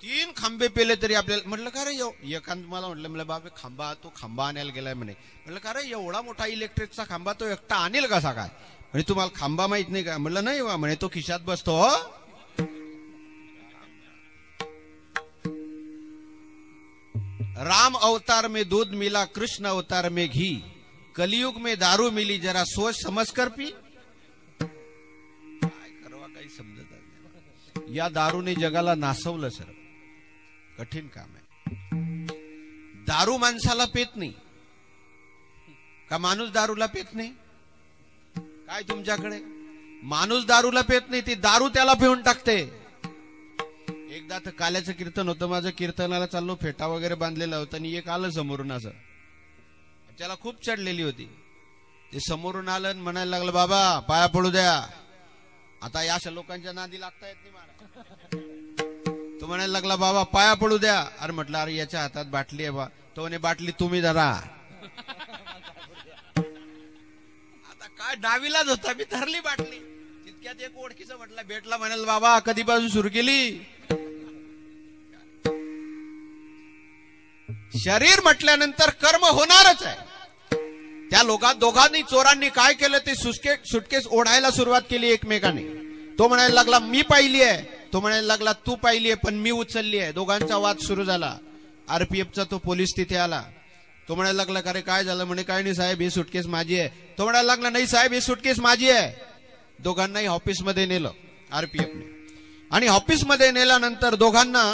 3 खांबे पेले तरी आपल्याला. म्हटलं का रे, एखाद मला म्हटलं बाबा खांबा, तो खांबा आणायला गेलाय म्हणे. म्हटलं का रे, एवढा मोठा इलेक्ट्रिकचा खांबा तो एकटा आणेल कसा काय? म्हणजे तुम्हाला खांबा माहित नाही का? म्हटलं नाही वा म्हणे, तो खिशात बसतो. राम अवतार में दूध मिला, कृष्ण अवतार में घी, कलयुग में दारू मिली, जरा सोच समझ कर पी. काय करवा, काही समजत नाही. या दारूने जगाला नासवलं सर. कठीण काम आहे. दारू माणसाला पेत नाही का? माणूस दारूला पेत नाही काय तुमच्याकडे? माणूस दारूला पेत नाही, ती दारू त्याला पिऊन टाकते. एकदा तर काल्याचं कीर्तन होतं माझं, कीर्तनाला चाललो, फेटा वगैरे बांधलेला होता आणि एक आलं समोरून, असं त्याला खूप चढलेली होती. ते समोरून आलं आणि म्हणायला लागलं, बाबा पाया पडू द्या. आता या अशा लोकांच्या नादी लागता येत नाही मला. तो म्हणायला लागला, बाबा पाया पडू द्या. अरे म्हटलं, अरे याच्या हातात बाटली आहे बा. तो म्हणे, बाटली तुम्ही धरा. आता काय डावीलाच होता, मी धरली बाटली. तितक्यात एक ओळखीचं म्हटलं भेटला, म्हणाल बाबा कधीपासून सुरू केली? शरीर म्हटल्यानंतर कर्म होणारच आहे. त्या दोघांनी चोरांनी काय केलं, ते सुटकेस ओढायला सुरुवात केली एकमेकाने. तो म्हणायला लागला, मी पाहिली आहे. तो म्हणायला लागला, तू पाहिली आहे पण मी उचलली आहे. दोघांचा वाद सुरू झाला. आरपीएफचा तो पोलीस तिथे आला. तो म्हणायला लागला, अरे काय झालं? म्हणे, काय नाही साहेब, ही सुटकेस माझी आहे. तो म्हणायला लागला, नाही साहेब, ही सुटकेस माझी आहे. दोघांनाही ऑफिसमध्ये नेलं आरपीएफने. आणि ऑफिसमध्ये नेल्यानंतर दोघांना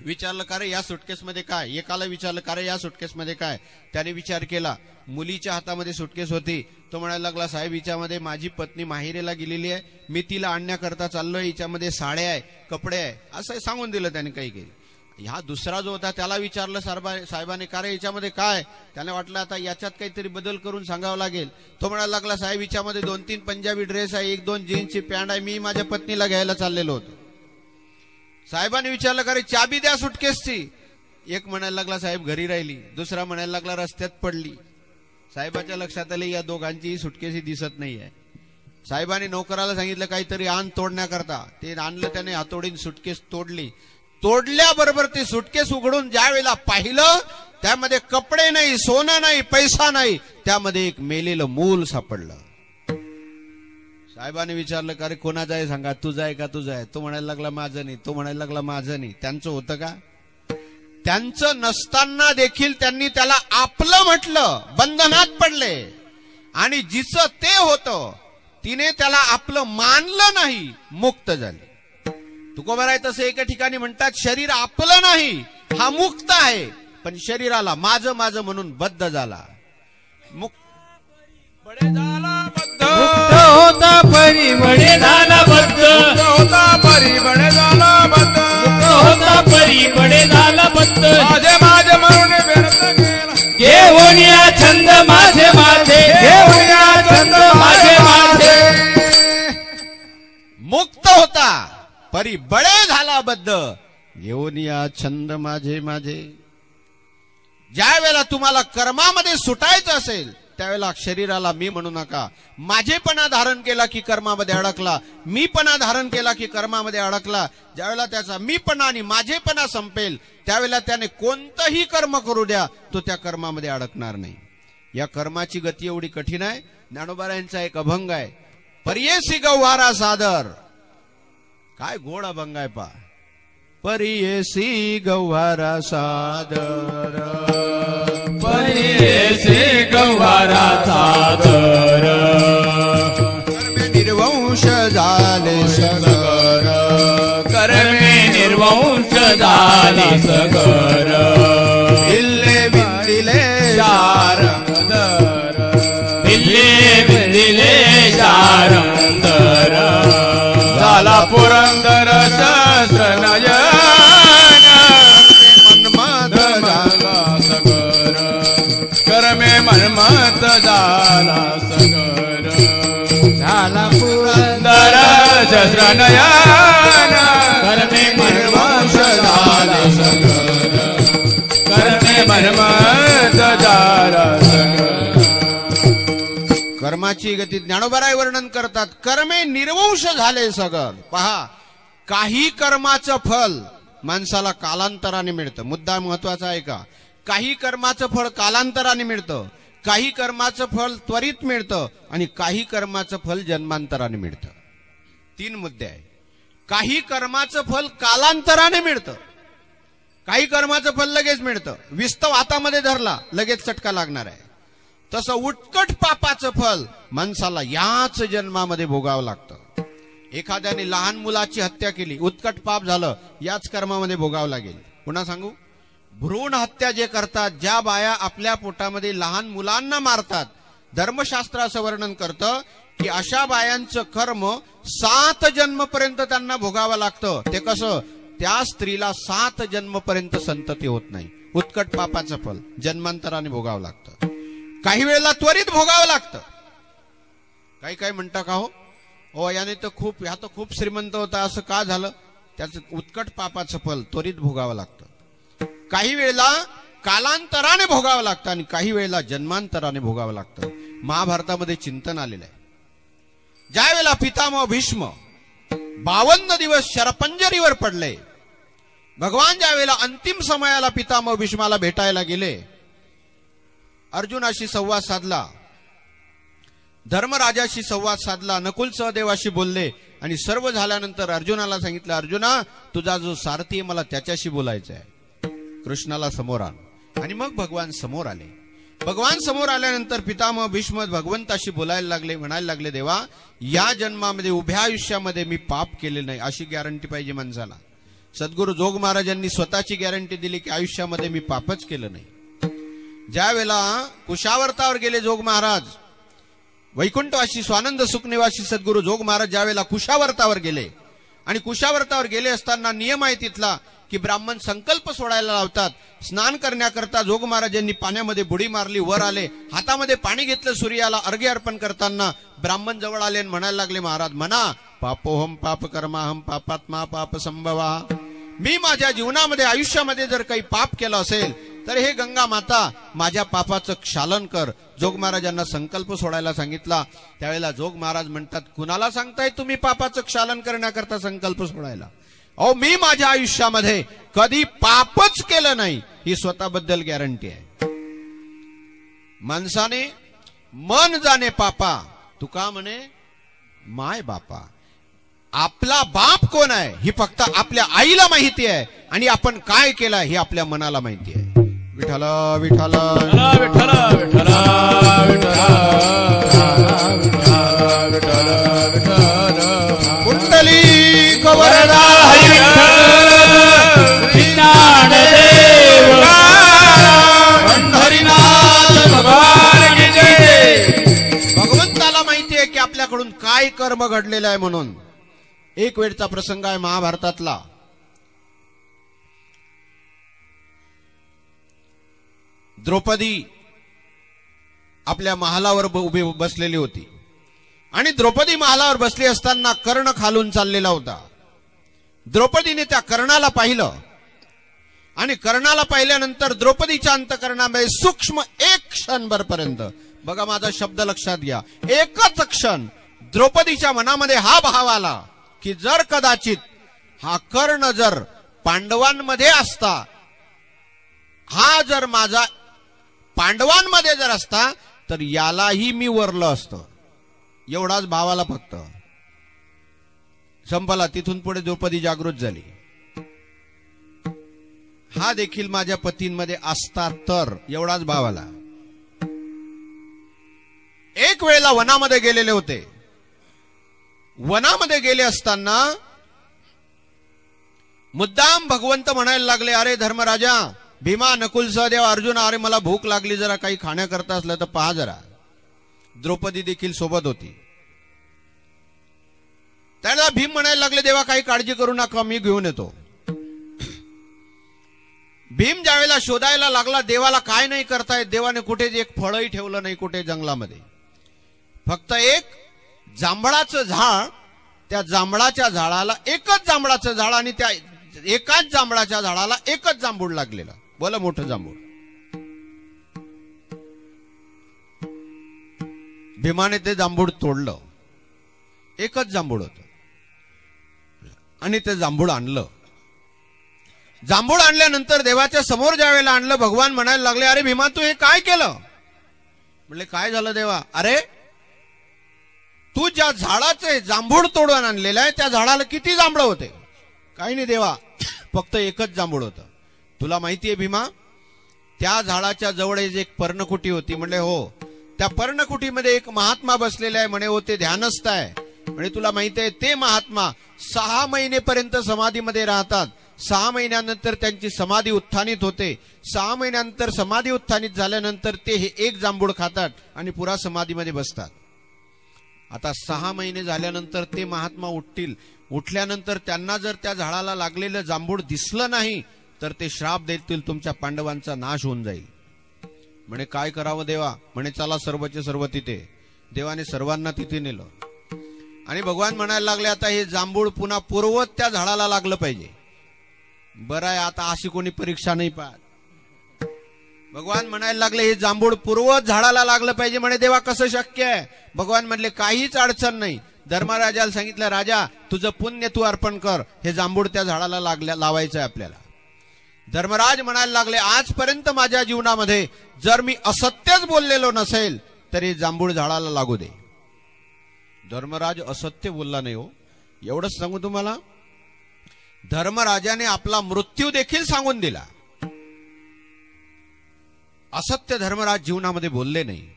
विचारलं, का रे या सुटकेसमध्ये काय? एकाला विचारलं, का रे या सुटकेसमध्ये काय? त्याने विचार केला, मुलीच्या हातामध्ये सुटकेस होती. तो म्हणायला लागला, साहेब हिच्यामध्ये माझी पत्नी माहेरेला गेलेली आहे, मी तिला आणण्याकरता चाललोय, हिच्यामध्ये साड्या आहे, कपडे आहे, असं सांगून दिलं त्याने काही काही. ह्या दुसरा जो होता त्याला विचारलं साहेबाने, का रे हिच्यामध्ये काय? त्याने वाटलं आता याच्यात काहीतरी बदल करून सांगावं लागेल. तो म्हणायला लागला, साहेब हिच्यामध्ये 2-3 पंजाबी ड्रेस आहे, 1-2 जीन्सची पॅन्ट आहे, मी माझ्या पत्नीला घ्यायला चाललेलो होतो. साहेबांनी विचारलं, का रे चाबी द्या सुटकेसची. एक म्हणायला लागला, साहेब घरी राहिली. दुसरा म्हणायला लागला, रस्त्यात पडली. साहेबाच्या लक्षात आले, या दोघांची सुटकेस दिसत नाहीये. साहेबांनी नोकराला सांगितलं काहीतरी आण तोडण्याकरता. ते आणलं, त्याने हातोडीन सुटकेस तोडली. तोडल्याबरोबर ते सुटकेस उघडून ज्या वेळेला पाहिलं, त्यामध्ये कपडे नाही, सोनं नाही, पैसा नाही, त्यामध्ये एक मेलेलं मूल सापडलं. साहेबांनी विचारलं, का रे कोणाचं आहे सांगा, तुझं आहे का तुझं आहे? तो म्हणायला लागला, माझं नाही. तो म्हणायला लागला, माझं नाही. त्यांचं होतं का? त्यांचं नसताना देखील त्यांनी त्याला आपलं म्हटलं, बंधनात पडले. आणि जिचं ते होतं तिने त्याला आपलं मानलं नाही, मुक्त झाले. तुकोबा आहे तसं एका ठिकाणी म्हणतात, शरीर आपलं नाही, हा मुक्त आहे, पण शरीराला माझं माझं म्हणून बद्ध झाला. मुक्त होता परी बडे झाला बद्ध. होता परी बडे झाला बद्ध. होता परी बडे झाला बद्ध. माझे माझे म्हणून व्यर्थ गेला. घेऊनिया छंद माझे माझे. घेऊनिया छंद माझे माझे. मुक्त होता परी बडे झाला बद्ध. घेऊन या छंद माझे माझे. ज्या वेळेला तुम्हाला कर्मामध्ये सुटायचं असेल त्यावेळेला शरीराला मी म्हणू नका. माझेपणा धारण केला की कर्मामध्ये अडकला, मीपणा धारण केला की कर्मामध्ये अडकला. ज्यावेळेला त्याचा मीपणा आणि माझेपणा संपेल त्यावेळेला त्याने कोणतंही कर्म करू द्या, तो त्या कर्मामध्ये अडकणार नाही. या कर्माची गती एवढी कठीण आहे. ज्ञानोबारायांचा एक अभंग आहे, पर्येसी गव्हारा सादर. काय गोड अभंग आहे पा. पर्येसी गव्हारा सादर, पर्येसी गव्हारा सादर. कर्मे निर्वंश झाले सगर, कर्मे निर्वंश झाले सगर. दिल्ले बिंदिले शारंदर, दिल्ले बिंदिले शारंदर. झाला पुरंदर सहस्र नयन, मन्मथ झाला सगर. कर्मे मन्मथ झाला सगर. झाला पुरंदर सहस्र नयन, कर्मे मन्मथ झाला सगर. कर्मे मन्मथ झाला सगर. कर्माची गती ज्ञानोबाराय वर्णन करतात. कर्मे निर्वंश झाले सगर. पहा, काही कर्माचं फल माणसाला कालांतराने मिळतं. मुद्दा महत्वाचा आहे का. काही कर्माचं फळ कालांतराने मिळतं, काही कर्माचं फल त्वरित मिळतं आणि काही कर्माचं फल जन्मांतराने मिळतं. 3 मुद्दे आहे. काही कर्माचं फल कालांतराने मिळतं, काही कर्माचं फल लगेच मिळतं. विस्तव हातामध्ये धरला लगेच चटका लागणार आहे. तसं उत्कट पापाचं फल माणसाला याच जन्मामध्ये भोगावं लागतं. एखाद्याने लहान मुलाची हत्या केली, उत्कट पाप झालं, याच कर्मामध्ये भोगावं लागेल. पुन्हा सांगू, भ्रूण हत्या जे करतात, ज्या बाया आपल्या पोटामध्ये लहान मुलांना मारतात, धर्मशास्त्र असं वर्णन करतं की अशा बायांचं कर्म 7 जन्मपर्यंत त्यांना भोगावं लागतं. ते कसं, त्या स्त्रीला 7 जन्मपर्यंत संतती होत नाही. उत्कट पापाचं फल जन्मांतराने भोगावं लागतं. काही वेळेला त्वरित भोगावं लागतं. काही काही म्हणता का हो याने तर ह्या तर खूप श्रीमंत होता, असं का झालं. त्याचं उत्कट पापाचं फल त्वरित भोगावं लागतं. काही वेळेला कालांतराने भोगावं लागतं आणि काही वेळेला जन्मांतराने भोगावं लागतं. महाभारतामध्ये चिंतन आलेलं आहे. ज्या वेळेला पितामह भीष्म 52 दिवस शरपंजरीवर पडले, भगवान ज्या वेळेला अंतिम समयाला पितामह भीष्माला भेटायला गेले, अर्जुनाशी संवाद साधला, धर्मराजाशी संवाद साधला, नकुल सहदेवाशी बोलले आणि सर्व झाल्यानंतर अर्जुनाला सांगितलं, अर्जुना तुझा जो सारथी आहे मला त्याच्याशी बोलायचं आहे. कृष्णाला समोर आण आणि मग भगवान समोर आले. भगवान समोर आल्यानंतर पितामह भीष्म भगवंताशी बोलायला लागले, म्हणायला लागले, देवा या जन्मामध्ये उभ्या आयुष्यामध्ये मी पाप केले नाही अशी गॅरंटी पाहिजे माणसाला. सद्गुरू जोग महाराजांनी स्वतःची गॅरंटी दिली की आयुष्यामध्ये मी पापच केलं नाही. ज्या वेळेला कुशावर्तावर गेले जोग महाराज, वैकुंठवासी स्वानंद सुखनिवासी सद्गुरू जोग महाराज ज्या वेळेला कुशावर्तावर गेले आणि कुशावर्तावर गेले असताना नियम आहे तिथला की ब्राह्मण संकल्प सोडायला लावतात. स्नान करण्याकरता जोग महाराजांनी पाण्यामध्ये बुडी मारली, वर आले, हातामध्ये पाणी घेतलं, सूर्याला अर्घ्य अर्पण करताना ब्राह्मण जवळ आले आणि म्हणायला लागले, महाराज म्हणा, पापोहम पाप कर्माहम पापात्मा पाप संभवा. मी माझ्या जीवनामध्ये आयुष्यामध्ये जर काही पाप केलं असेल तर हे गंगा माता माझ्या पापाचं क्षालन कर. जोग महाराजांना संकल्प सोडायला सांगितला. त्यावेळेला जोग महाराज म्हणतात, कुणाला सांगताय तुम्ही पापाचं क्षालन करण्याकरता संकल्प सोडायला. अहो मी माझ्या आयुष्यामध्ये कधी पापच केलं नाही ही स्वतःबद्दल गॅरंटी आहे. माणसाने मन जाणे पापा, तुका म्हणे माय बापा. आपला बाप कोण आहे ही फक्त आपल्या आईला माहिती आहे आणि आपण काय केलं हे आपल्या मनाला माहिती आहे. विठ्ठल विठ्ठल विठ्ठल विठ्ठल कुंडली वरदा हरी विठ्ठल ज्ञानदेव पंढरीनाथ भगवान की जय. भगवंताला माहिती आहे की आपल्याकडून काय कर्म घडलेलं आहे. म्हणून एक वेळचा प्रसंग आहे महाभारतातला. द्रौपदी आपल्या महालावर उभी बसलेली होती आणि द्रौपदी महालावर बसली असताना कर्ण खालून चाललेला होता. द्रौपदीने त्या कर्णाला पाहिलं आणि कर्णाला पाहिल्यानंतर द्रौपदीच्या अंतःकरणामध्ये सूक्ष्म एक क्षणभरपर्यंत, बघा माझा शब्द लक्षात घ्या, एकच क्षण द्रौपदीच्या मनामध्ये हा भाव आला की जर कदाचित हा कर्ण जर पांडवांमध्ये असता, हा जर माझा पांडवांमध्ये जर असता तर यालाही मी वरलं असतं. एवढाच भावाला फक्त संपला. तिथून पुढे द्रौपदी जागृत झाली. हा देखील माझ्या पतींमध्ये असता तर, एवढाच भावाला. एक वेळेला वनामध्ये गेलेले होते. वनामध्ये गेले असताना मुद्दाम भगवंत म्हणायला लागले, अरे धर्मराजा, भीमा, नकुल, सहदेव, अर्जुन, अरे मला भूक लागली, जरा काही खाण्याकरता असलं तर पहा जरा. द्रौपदी देखील सोबत होती. त्याला भीम म्हणायला लागले, देवा काही काळजी करू नका, मी घेऊन येतो. भीम ज्यावेळेला शोधायला लागला, देवाला काय नाही करतायत, देवाने कुठे एक फळही ठेवलं नाही कुठे जंगलामध्ये, फक्त एक जांभळाचं झाड, त्या जांभळाच्या झाडाला एकच जांभळाचं झाड आणि त्या एकाच जांभळाच्या झाडाला एकच जांभूळ लागलेलं, बोला मोठं जांभूळ. भीमाने ते जांभूळ तोडलं. एकच जांभूळ होतं आणि ते जांभूळ आणलं. जांभूळ आणल्यानंतर देवाच्या समोर ज्या वेळेला आणलं, भगवान म्हणायला लागले, अरे भीमा तू हे काय केलं? म्हणले काय झालं देवा? अरे तू ज्या झाडाचे जांभूळ तोडून आणलेलं आहे त्या झाडाला किती जांभळं होते? काही नाही देवा, फक्त एकच जांभूळ होतं. तुला माहितीये भीमा, त्या झाडाच्या जवळ एक पर्णकुटी होती. म्हणले हो. त्या पर्णकुटीमध्ये एक महात्मा बसलेला आहे. म्हणे हो ते ध्यानस्थ आहे. म्हणजे तुला माहिती आहे ते महात्मा 6 महिनेपर्यंत समाधीमध्ये राहतात. 6 महिन्यानंतर त्यांची समाधी उत्थानित होते. 6 महिन्यानंतर समाधी उत्थानित झाल्यानंतर ते हे एक जांभूळ खातात आणि पुरा समाधीमध्ये बसतात. आता 6 महिने झाल्यानंतर ते महात्मा उठतील. उठल्यानंतर त्यांना जर त्या झाडाला लागलेलं जांभूळ दिसलं नाही तर ते श्राप देतील, तुमच्या पांडवांचा नाश होऊन जाईल. म्हणे काय करावं देवा? म्हणे चला सर्वचे सर्व तिथे. देवाने सर्वांना तिथे नेलं आणि भगवान म्हणायला लागले, आता हे जांभूळ पुन्हा पूर्वत त्या झाडाला लागलं पाहिजे. बरं आहे, आता अशी कोणी परीक्षा नाही पाहत. भगवान म्हणायला लागले, हे जांभूळ पूर्वत झाडाला लागलं पाहिजे. म्हणे देवा कसं शक्य आहे? भगवान म्हणले काहीच अडचण नाही. धर्मराजाला सांगितलं, राजा तुझं पुण्य तू अर्पण कर, हे जांभूळ त्या झाडाला लावायचं आहे आपल्याला. धर्मराज म्हणायला लागले, आजपर्यंत माझ्या जीवनामध्ये जर मी असत्यच बोललेलो नसेल तरी जांभूळ झाडाला लागू दे. धर्मराज असत्य बोलला नाही हो. एवढंच सांगू तुम्हाला, धर्मराजाने आपला मृत्यू देखील सांगून दिला. असत्य धर्मराज जीवनामध्ये बोलले नाही.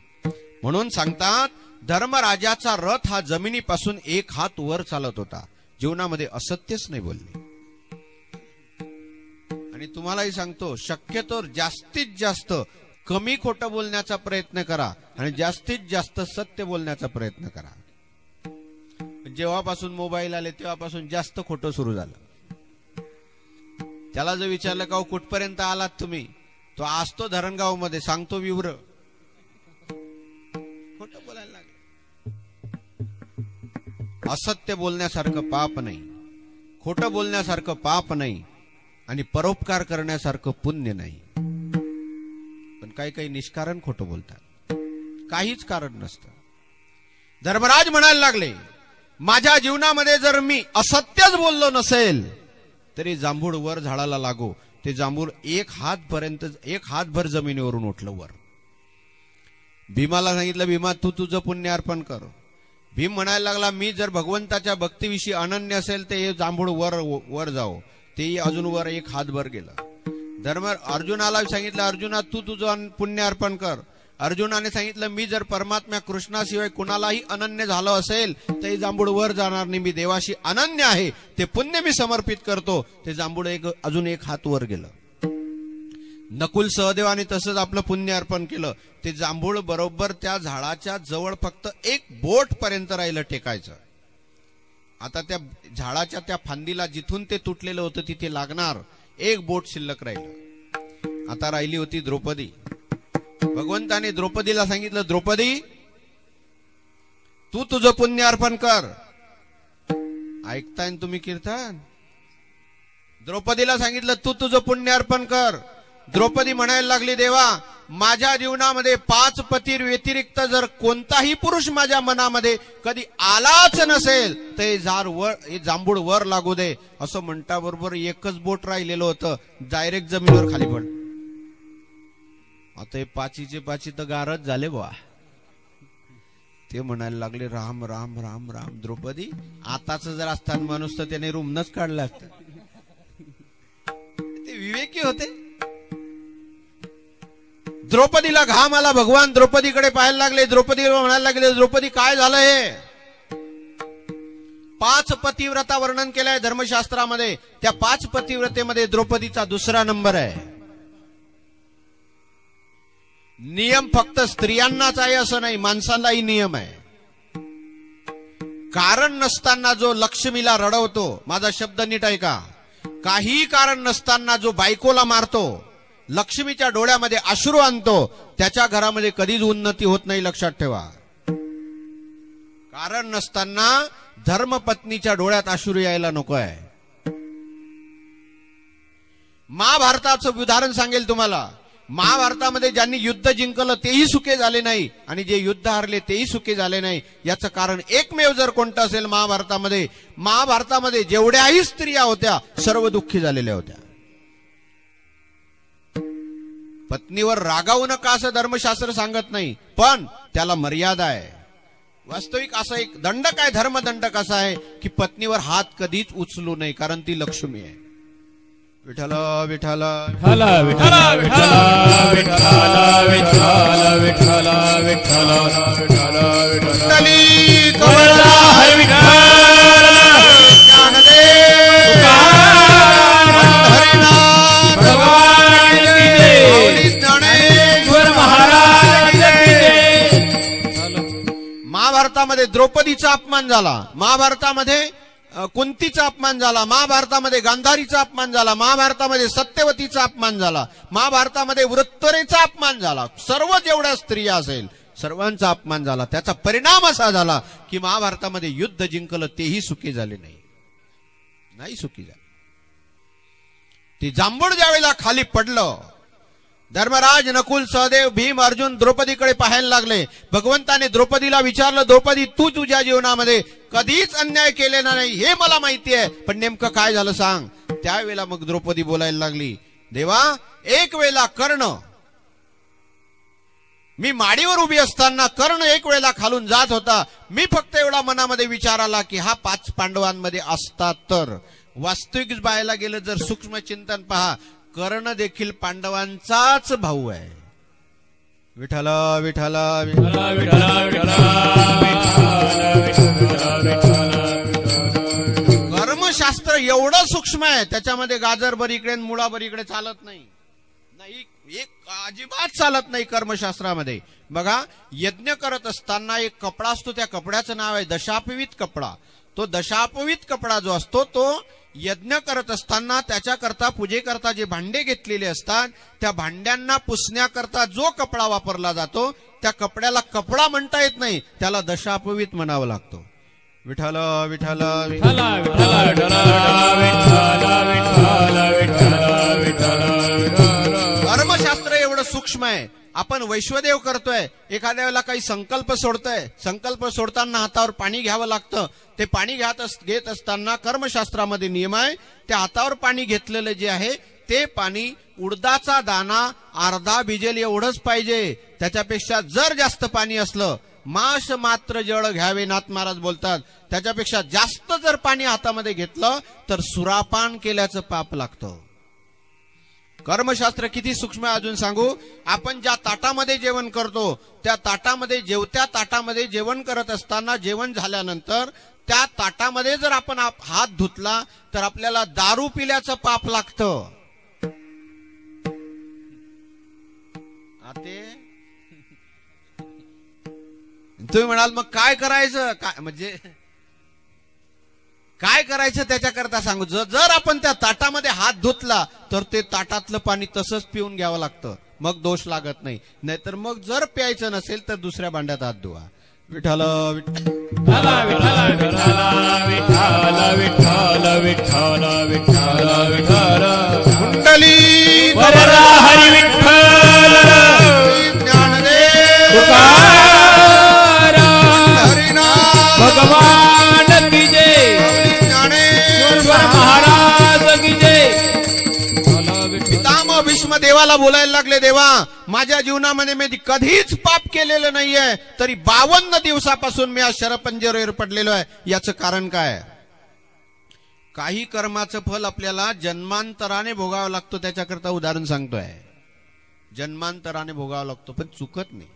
म्हणून सांगतात, धर्मराजाचा रथ हा जमिनीपासून 1 हात वर चालत होता. जीवनामध्ये असत्यच नाही बोलले. आणि तुम्हालाही सांगतो, शक्यतो जास्तीत जास्त कमी खोटं बोलण्याचा प्रयत्न करा आणि जास्तीत जास्त सत्य बोलण्याचा प्रयत्न करा. जेव्हापासून मोबाईल आले तेव्हापासून जास्त खोटं सुरू झालं. त्याला जर विचारलं का कुठपर्यंत आलात तुम्ही, तो असतो धरणगाव मध्ये, सांगतो विव्र, खोटं बोलायला लागले. असत्य बोलण्यासारखं पाप नाही, खोटं बोलण्यासारखं पाप नाही आणि परोपकार करण्यासारखं पुण्य नाही. पण काही काही निष्कारण खोटं बोलतात, काहीच कारण नसतं. धर्मराज म्हणायला लागले, माझ्या जीवनामध्ये जर मी असत्यच बोललो नसेल तरी जांभूळ वर झाडाला लागो. ते जांभूळ 1 हातभर जमिनीवरून उठलं वर. भीमाला सांगितलं, भीमा तू तुझं पुण्य अर्पण कर. भीम म्हणायला लागला, मी जर भगवंताच्या भक्तीविषयी अनन्य असेल तर हे जांभूळ वर जाओ. तेही अजून वर 1 हातभर गेलं. अर्जुनाला सांगितलं, अर्जुना तू तुझं पुण्य अर्पण कर. अर्जुनाने सांगितलं, मी जर परमात्मा कृष्णाशिवाय कुणालाही अनन्य झालो असेल तर जांभूळ वर जाणार नाही. मी देवाशी अनन्य आहे, ते पुण्य मी समर्पित करतो. ते जांभूळ अजून 1 हात वर गेलं. नकुल सहदेवाने तसंच आपलं पुण्य अर्पण केलं. ते जांभूळ बरोबर त्या झाडाच्या जवळ फक्त 1 बोट पर्यंत राहिलं टेकायचं. आता त्या झाडाच्या त्या फांदीला जिथून ते तुटलेलं होतं तिथे लागणार 1 बोट शिल्लक राहिलं. आता राहिली होती द्रौपदी. भगवंताने द्रौपदीला सांगितलं, द्रौपदी तू तुझं पुण्य अर्पण कर. ऐकताय तुम्ही कीर्तन? द्रौपदीला सांगितलं तू तुझं पुण्य अर्पण कर. द्रौपदी म्हणायला लागली, देवा माझ्या जीवनामध्ये 5 पती व्यतिरिक्त जर कोणताही पुरुष माझ्या मनामध्ये कधी आलाच नसेल तर हे जांभूळ वर लागू दे. असं म्हणता बरोबर एकच बोट राहिलेलं होतं, डायरेक्ट जमिनीवर खाली पड. आता हे 5चे 5 तर गारच झाले बा. ते म्हणायला लागले, राम राम राम राम. द्रौपदी आताच जर असताना माणूस तर त्याने रूमनच काढला असत. ते विवेकी होते. द्रौपदीला घाम आला. भगवान द्रौपदीकडे पाहायला लागले. द्रौपदीला म्हणायला लागले, द्रौपदी काय झालं हे? 5 पतिव्रता वर्णन केलंय धर्मशास्त्रामध्ये. त्या 5 पतिव्रतेमध्ये द्रौपदीचा 2रा नंबर आहे. नियम फक्त स्त्रियांनाच आहे असं नाही, माणसांनाही नियम आहे. कारण नसताना जो लक्ष्मीला रडवतो, माझा शब्द नीट ऐका, काही कारण नसताना जो बायकोला मारतो, लक्ष्मीच्या डोळ्यामध्ये अश्रू आणतो, त्याच्या घरामध्ये कधीच उन्नती होत नाही, लक्षात ठेवा. कारण नसताना धर्मपत्नीच्या डोळ्यात अश्रू यायला नको आहे. महाभारताचं उदाहरण सांगेल तुम्हाला. महाभारतामध्ये ज्यांनी युद्ध जिंकलं तेही सुखे झाले नाही आणि जे युद्ध हारले तेही सुखे झाले नाही. याचं कारण एकमेव जर कोणतं असेल महाभारतामध्ये जेवढ्याही स्त्रिया होत्या सर्व दुःखी झालेल्या होत्या. पत्नीवर रागावू नका असं धर्मशास्त्र सांगत नाही, पण त्याला मर्यादा आहे. वास्तविक असा एक दंडक आहे, धर्मदंडक असा आहे की पत्नीवर हात कधीच उचलू नये, कारण ती लक्ष्मी आहे. विठ्ठल विठ्ठल विठ्ठल विठ्ठल विठ्ठल विठ्ठल विठ्ठल विठ्ठल विठ्ठल विठ्ठली कमला हर विठ्ठल ज्ञानदेव हरिनाथ भगवान की जय. ज्ञानेश्वर महाराज की जय. महाभारतामध्ये द्रौपदीचा अपमान झाला, महाभारतामध्ये कुंतीचा अपमान झाला, महाभारतामध्ये गांधारीचा अपमान झाला, महाभारतामध्ये सत्यवतीचा अपमान झाला, महाभारतामध्ये वृत्तरेचा अपमान झाला. सर्व जेवढ्या स्त्रिया असेल सर्वांचा अपमान झाला. त्याचा परिणाम असा झाला की महाभारतामध्ये युद्ध जिंकलं तेही सुखी झाले नाही सुखी झाले. ती जांभूळ ज्यावेळेला खाली पडलं, धर्मराज, नकुल, सहदेव, भीम, अर्जुन द्रौपदीकडे पाहायला लागले. भगवंताने द्रौपदीला विचारलं, द्रौपदी तू तुझ्या जीवनामध्ये कधीच अन्याय केलेला नाही हे मला माहिती आहे, पण नेमकं काय झालं सांग. त्यावेळेला मग द्रौपदी बोलायला लागली, देवा एक वेळेला कर्ण, मी माडीवर उभी असताना कर्ण एक वेळेला खालून जात होता. मी फक्त एवढा मनामध्ये विचार आला की हा 5 पांडवांमध्ये असता तर. वास्तविक पाहायला गेलं जर सूक्ष्म चिंतन पहा, कर्ण देखील पांडवांचाच भाऊ आहे. विठ्ठल विठ्ठल कर्मशास्त्र एवढं सूक्ष्म आहे, त्याच्यामध्ये गाजर बरीकडे मुळा बरीकडे चालत नाही, एक अजिबात चालत नाही कर्मशास्त्रामध्ये. बघा, यज्ञ करत असताना एक कपडा असतो, त्या कपड्याचं नाव आहे दशापवित कपडा. तो दशापवित कपडा जो असतो तो यज्ञ करत असताना त्याच्याकरता पूजेकरता जे भांडे घेतलेले असतात त्या भांड्यांना पुसण्याकरता जो कपडा वापरला जातो त्या कपड्याला कपडा म्हणता येत नाही, त्याला दशापवित म्हणावं लागतो. विठ्ठल विठ्ठल विठ्ठल कर्मशास्त्र एवढं सूक्ष्म आहे. आपण वैश्वदेव करतोय, एखाद्या वेळेला काही संकल्प सोडतोय, संकल्प सोडताना हातावर पाणी घ्यावं लागतं. ते पाणी घेत असताना कर्मशास्त्रामध्ये नियम आहे, त्या हातावर पाणी घेतलेलं जे आहे ते पाणी उडदाचा दाना अर्धा भिजेल एवढंच पाहिजे. त्याच्यापेक्षा जर जास्त पाणी असलं, माश मात्र जळ घ्यावे नाथ महाराज बोलतात, त्याच्यापेक्षा जास्त जर पाणी हातामध्ये घेतलं तर सुरापान केल्याचं पाप लागतं. कर्मशास्त्र किती सूक्ष्म आहे अजून सांगू. आपण ज्या ताटामध्ये जेवण करतो त्या ताटामध्ये जेवत्या ताटामध्ये जेवण करत असताना जेवण झाल्यानंतर त्या ताटामध्ये जर आपण हात धुतला तर आपल्याला दारू पिल्याचं पाप लागतं. तुम्ही म्हणाल मग काय करायचं, काय म्हणजे काय करायचं त्याच्याकरता सांगू. जर आपण त्या ताटामध्ये हात धुतला तर ते ताटातलं पाणी तसंच पिऊन घ्यावं लागतं, मग दोष लागत नाही. नाहीतर मग जर प्यायचं नसेल तर दुसऱ्या भांड्यात हात धुवा. विठ्ठल विठ्ठल विठ्ठल विठ्ठल विठ्ठल विठ्ठल विठ्ठल कुंडली वरदा हरी विठ्ठल ज्ञानदेव तुकाराम हरिनाम भगवान की जय ज्ञानेश्वर महाराज की जय पितामह भीष्म देवाला बोलायला लागले, देवा माझ्या जीवनामध्ये मी कधीच पाप केलेलं नाहीये, तरी 52 दिवसापासून मी आज शरपंजरेवर पडलेलो आहे. याचं कारण काय? काही कर्माचं फल आपल्याला जन्मांतराने भोगावं लागतो. त्याच्याकरता उदाहरण सांगतोय. जन्मांतराने भोगावं लागतो, पण चुकत नाही.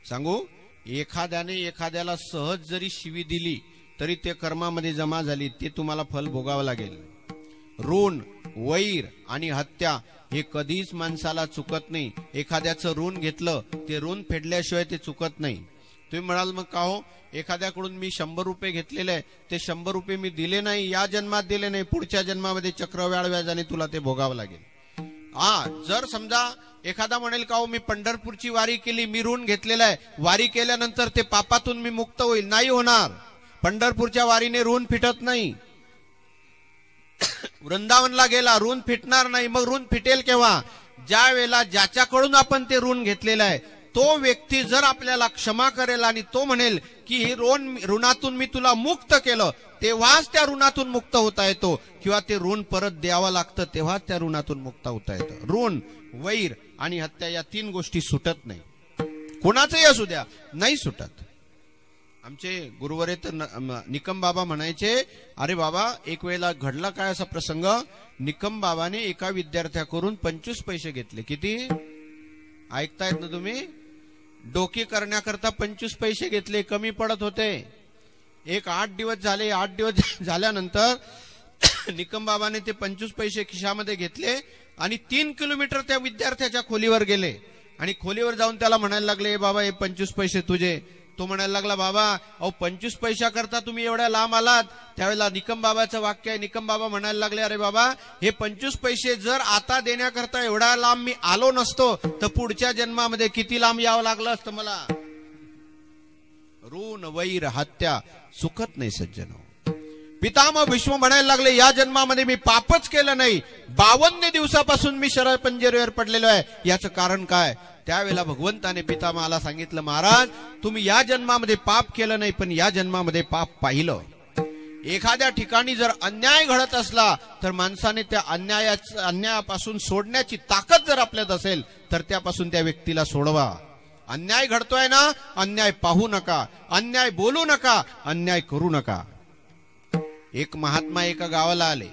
सांगू, एखाद्याने एखाद्याला सहज जरी शिवी दिली तरी ते कर्मामध्ये जमा झाली, ते तुम्हाला फल भोगावं लागेल. ऋण, वैर आणि हत्या हे कधीच माणसाला चुकत नाही. एखाद्याचं ऋण घेतलं, ते ऋण फेडल्याशिवाय ते चुकत नाही. तुम्ही म्हणाल मग का हो, एखाद्याकडून मी 100 रुपये घेतलेले आहे, ते 100 रुपये मी दिले नाही, या जन्मात दिले नाही, पुढच्या जन्मामध्ये चक्रवाढ व्याजाने तुला ते भोगावं लागेल. जर समजा एखादा म्हणेल का हो, मी पंढरपूरची वारी केली, मी ऋण घेतलेलं आहे, वारी केल्यानंतर ते पापातून मी मुक्त होईल, नाही होणार. पंढरपूरच्या वारीने ऋण फिटत नाही. वृंदावनला गेला, ऋण फिटणार नाही. मग ऋण फिटेल केव्हा? ज्या वेळेला ज्याच्याकडून आपण ते ऋण घेतलेलं आहे तो व्यक्ती जर आपल्याला क्षमा करेल आणि तो म्हणेल की हे ऋणातून मी तुला मुक्त केलं, तेव्हाच त्या ऋणातून मुक्त होता येतो. किंवा ते ऋण परत द्यावं लागतं, तेव्हाच त्या ऋणातून मुक्त होता येतं. ऋण, वैर आणि हत्या या 3 गोष्टी सुटत नाही. कोणाचंही असू द्या, नाही सुटत. आमचे गुरुवरेत निकम बाबा म्हणायचे, अरे बाबा, एक वेळेला घडला काय असा प्रसंग, निकम बाबाने एका विद्यार्थ्याकडून 25 पैसे घेतले. किती? ऐकतायत ना तुम्ही? डोकी करण्याकरता 25 पैसे घेतले. कमी पडत होते. 8 दिवस झाले. 8 दिवस झाल्यानंतर निकम बाबाने ते 25 पैसे खिशामध्ये घेतले आणि 3 किलोमीटर त्या विद्यार्थ्याच्या खोलीवर गेले आणि खोलीवर जाऊन त्याला म्हणायला लागले, बाबा हे 25 पैसे तुझे. तो म्हणायला लागला, बाबा अहो 25 पैसा करता तुम्ही एवढ्या लांब आलात. त्यावेळेला निकम बाबाचं वाक्य आहे. निकम बाबा म्हणायला लागले, अरे बाबा, हे 25 पैसे जर आता देण्याकरता एवढ्या लांब मी आलो नसतो तर पुढच्या जन्मामध्ये किती लांब यावं लागलं असतं मला. ऋण, वैर, हत्या सुखत नाही सज्जनो. पितामह भीष्म म्हणायला लागले, या जन्मामध्ये मी पापच केलं नाही, 52 दिवसापासून मी शरपंजरेवर पडलेलो आहे. याचं कारण काय? त्यावेळेला भगवंताने पितामहाला सांगितलं, महाराज तुम्ही या जन्मामध्ये पाप केलं नाही, पण या जन्मामध्ये पाप पाहिलं. एखाद्या ठिकाणी जर अन्याय घडत असला तर माणसाने त्या अन्यायापासून सोडण्याची ताकद जर आपल्यात असेल तर त्यापासून त्या व्यक्तीला सोडवा. अन्याय घडतोय ना, अन्याय पाहू नका, अन्याय बोलू नका, अन्याय करू नका. एक महात्मा एका गावाला आले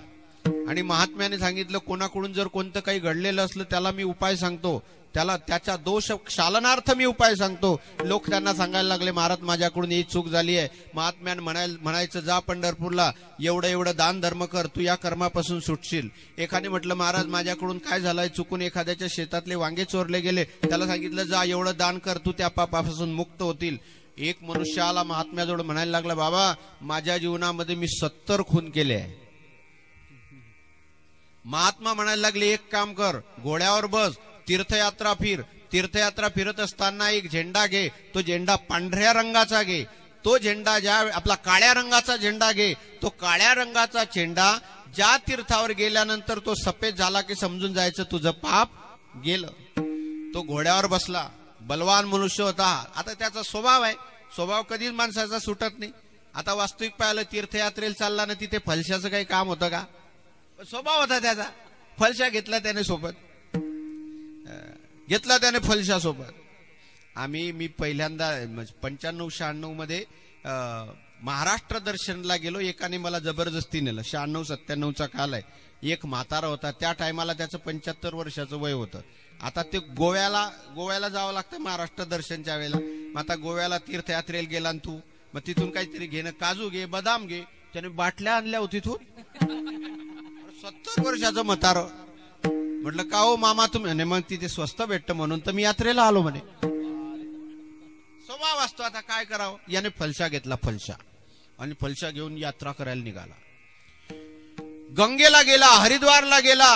आणि महात्म्याने सांगितलं, कोणाकडून जर कोणतं काही घडलेलं असलं त्याला मी उपाय सांगतो, त्याला त्याचा दोष क्षालनार्थ मी उपाय सांगतो. लोक त्यांना सांगायला लागले, महाराज माझ्याकडून ही चूक झाली आहे. महात्म्याने म्हणायचं, जा पंढरपूरला, एवढं दान धर्म कर, तू या कर्मापासून सुटशील. एकाने म्हटलं, महाराज माझ्याकडून काय झालंय, चुकून एखाद्याच्या शेतातले वांगे चोरले गेले, त्याला सांगितलं, जा एवढं दान कर, तू त्या पापापासून मुक्त होतील. एक मनुष्य आला महात्म्याजवळ, म्हणायला लागला, बाबा माझ्या जीवनामध्ये मी 70 खून केले आहे. महात्मा म्हणायला लागले, एक काम कर, घोड्यावर बस, तीर्थयात्रा फिर. तीर्थयात्रा फिरत असताना एक झेंडा घे, तो झेंडा पांढऱ्या रंगाचा घे. तो झेंडा आपला काळ्या रंगाचा झेंडा घे. तो काळ्या रंगाचा झेंडा ज्या तीर्थावर गेल्यानंतर तो सफेद झाला की समजून जायचं तुझं पाप गेलं. तो घोड्यावर बसला, बलवान मनुष्य होता. आता त्याचा स्वभाव आहे, स्वभाव कधीच माणसाचा सुटत नाही. आता वास्तविक पाहिलं, तीर्थयात्रेला चालला ना, तिथे फलशाचं काही काम होतं का? स्वभाव होता त्याचा. फलशा घेतला त्याने सोबत, घेतला त्याने फलशा सोबत. मी पहिल्यांदा 95-96 मध्ये महाराष्ट्र दर्शनला गेलो. एकाने मला जबरदस्ती नेलं. 96-97चा काल आहे. एक म्हातारा होता, त्या टायमाला त्याचं 75 वर्षाचं वय होतं. आता ते गोव्याला जावं लागतं महाराष्ट्र दर्शनच्या वेळेला. मग आता गोव्याला तीर्थयात्रेला गेला तू, मग तिथून काहीतरी घेणं, काजू घे, बदाम घे. त्याने बाटल्या आणल्या होती तिथून. 70 वर्षाचं म्हातारं. म्हटलं, का हो मामा तुम्ही? मग तिथे स्वस्त भेटतं म्हणून तर मी यात्रेला आलो म्हणे. स्वभाव असतो. आता काय करावं. याने फलशा घेतला, फलशा, आणि फलशा घेऊन यात्रा करायला निघाला. गंगेला गेला, हरिद्वारला गेला.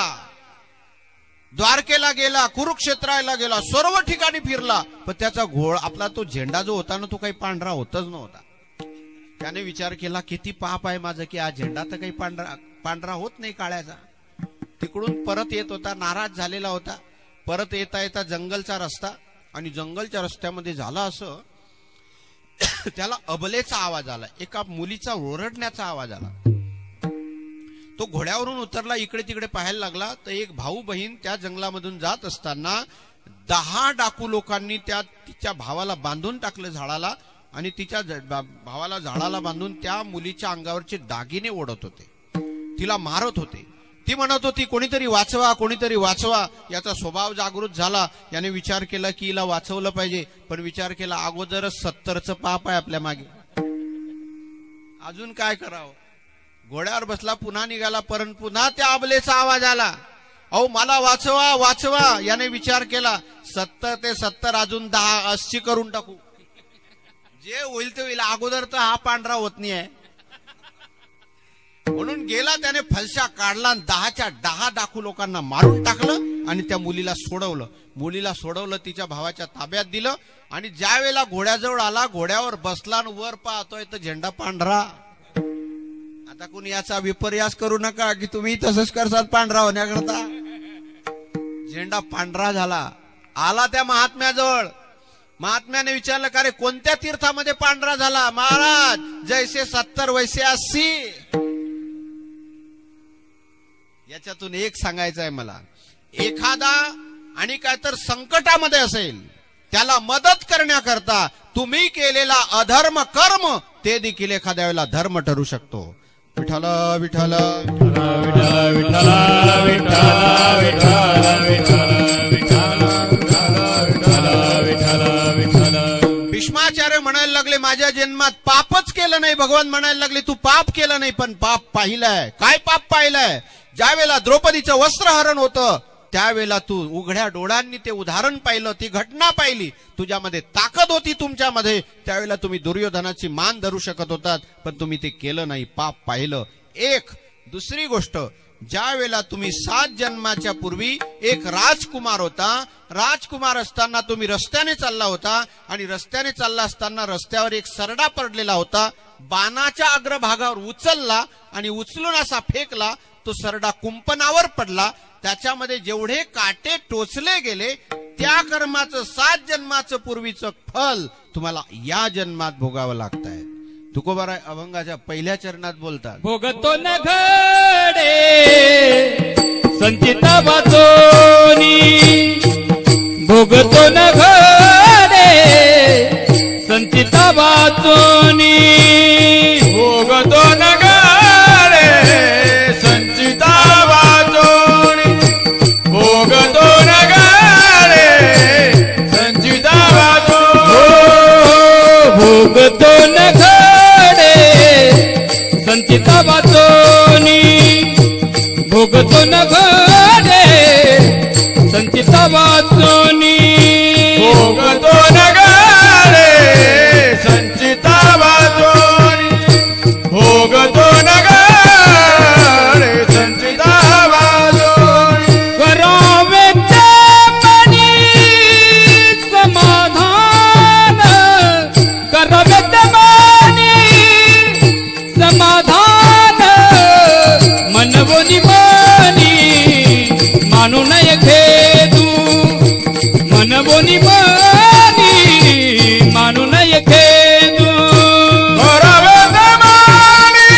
द्वारकेला गेला, कुरुक्षेत्राला गेला, सर्व ठिकाणी फिरला, पण त्याचा घोळ आपला तो झेंडा जो होता ना तो काही पांढरा होतच नव्हता. त्याने विचार केला किती पाप आहे माझं की हा झेंडा तर काही पांढरा होत नाही काळ्याचा. तिकडून परत येत होता, नाराज झालेला होता. परत येता येता जंगलचा रस्ता, आणि जंगलच्या रस्त्यामध्ये झाला असं त्याला अबलेचा आवाज आला, एका मुलीचा ओरडण्याचा आवाज आला. तो घोड्यावरून उतरला, इकडे तिकडे पाहायला लागला तर एक भाऊ बहीण त्या जंगलामधून जात असताना 10 डाकू लोकांनी तिच्या भावाला बांधून टाकलं झाडाला, आणि तिच्या भावाला झाडाला बांधून त्या मुलीच्या अंगावरचे दागिने ओढत होते, तिला मारत होते. ती म्हणत होती कोणीतरी वाचवा, कोणीतरी वाचवा. याचा स्वभाव जागृत झाला. याने विचार केला की हिला वाचवलं पाहिजे, पण विचार केला अगोदरच 70चं पाप आहे आपल्या मागे, अजून काय करावं. घोड्यावर बसला, पुन्हा निघाला, परंतु पुन्हा त्या अबलेचा आवाज आला, अहो मला वाचवा वाचवा. याने विचार केला 70 ते 70 अजून 10 80 करून टाकू, जे होईल ते होईल, अगोदर तर हा पांढरा होत नाही आहे. म्हणून गेला, त्याने फलशा काढला, 10च्या 10 डाकू लोकांना मारून टाकलं आणि त्या मुलीला सोडवलं. मुलीला सोडवलं, तिच्या भावाच्या ताब्यात दिलं, आणि ज्या वेळेला घोड्याजवळ आला, घोड्यावर बसला आणि वर पाहतोय तर झेंडा पांढरा. आता कोणी याचा विपर्यास करू नका की तुम्ही तसंच करसाल पांढरा होण्याकरता. झेंडा पांढरा झाला. आला त्या महात्म्याजवळ. महात्म्याने विचारलं का रे कोणत्या तीर्थामध्ये पांढरा झाला? महाराज जैसे 70 वैसे 80. याच्यातून एक सांगायचं आहे मला, एखादा आणि काय तर संकटामध्ये असेल त्याला मदत करण्याकरता तुम्ही केलेला अधर्म कर्म ते देखील एखाद्या वेळेला धर्म ठरू शकतो. विठ्ठल विठ्ठल भीष्माचार्य म्हणायला लागले माझ्या जन्मात पापच केलं नाही. भगवान म्हणायला लागले तू पाप केलं नाही पण पाप पाहिलंय. काय पाप पाहिलंय? ज्या वेळेला द्रौपदीचं वस्त्रहरण होतं त्यावेळेला तू उघड्या डोळ्यांनी ते उदाहरण पाहिलं, ती घटना पाहिली. तुझ्यामध्ये ताकद होती, तुमच्यामध्ये. त्यावेळेला तुम्ही दुर्योधनाची मान धरू शकत होतात, पण तुम्ही ते केलं नाही, पाप पाहिलं. एक दुसरी गोष्ट, ज्या वेळेला तुम्ही 7 जन्माच्या पूर्वी एक राजकुमार होता, राजकुमार असताना तुम्ही रस्त्याने चालला होता, आणि रस्त्याने चालला असताना रस्त्यावर एक सरडा पडलेला होता. बाणाच्या अग्रभागावर उचलला आणि उचलून असा फेकला, तो सरडा कुंपणावर पडला. त्याच्यामध्ये जेवढे काटे टोचले गेले त्या कर्माचं 7 जन्माचं पूर्वीचं फल तुम्हाला या जन्मात भोगावं लागतंय. तुकोबाराय अभंगाच्या पहिल्या चरणात बोलतात, भोगतो न घडे संचिता वाचोनी, भोगतो न घडे संचिता वाचोनी, भोगतो न घडे संचिता वाचोनी, भोगतो न घडे संचिता वाचोनी, भोगतो न घडे संचिता वाचोनी, भोगतो न घडे संचिता वाचोनी, भोगतो न घडे संचिता वाचोनी, भोगतो न घडे संचिता वाचोनी. करावे ते मनी समाधान, करावे ते मनी समाधान, मनवोनी मनी मानू नये खेदू, मनवोनी मनी मानू नये खेदू. करावे ते मनी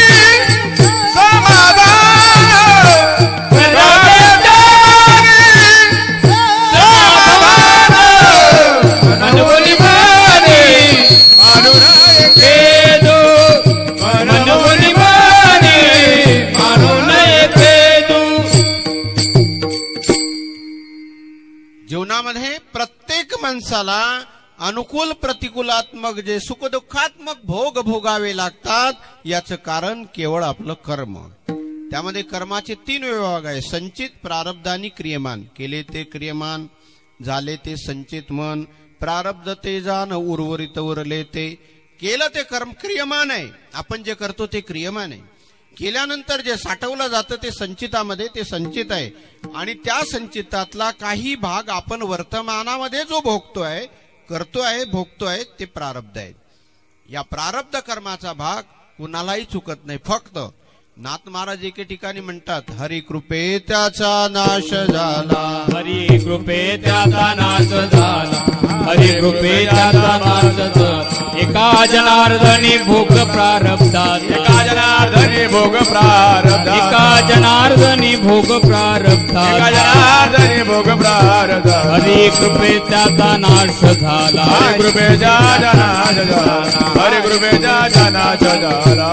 समाधान, करावे ते मनी समाधान, मनवोनी मनी मानू नये खेदू, मनवोनी मनी मानू नये खेदू. जीवनामध्ये प्रत्येक माणसाला अनुकूल प्रतिकूलात्मक जे सुखदुःखात्मक भोग भोगावे लागतात याचं कारण केवळ आपलं कर्म. त्यामध्ये कर्माचे 3 विभाग आहे, संचित, प्रारब्ध आणि क्रियमान. केले ते क्रियमान, झाले ते संचित मन, प्रारब्ध ते जाण, उर्वरित उरले ते. केलं ते कर्म क्रियमान आहे, आपण जे करतो ते क्रियमान आहे. केल्यानंतर जे साठवलं जातं ते संचितामध्ये ते संचित आहे आणि त्या संचितातला काही भाग आपण वर्तमानामध्ये जो भोगतोय करतोय भोगतोय ते प्रारब्ध आहे. या प्रारब्ध कर्माचा भाग कुणालाही चुकत नाही. फक्त नाथ महाराज एके ठिकाणी म्हणतात हरी कृपे त्याचा नाश झाला, हरी कृपे त्याचा नाश झाला, हरी कृपे त्याचा नाश झाला. एका जनार्दनी भोग प्रारब्धात, एका जनार्दनी भोग प्रारब्धात, एका जनार्दनी भोग प्रारब्धात, एका जनार्दनी भोग प्रारब्धात. हरी कृपे त्याचा नाश झाला, हरी कृपेचा नाश झाला, हरी कृपेचा नाश झाला.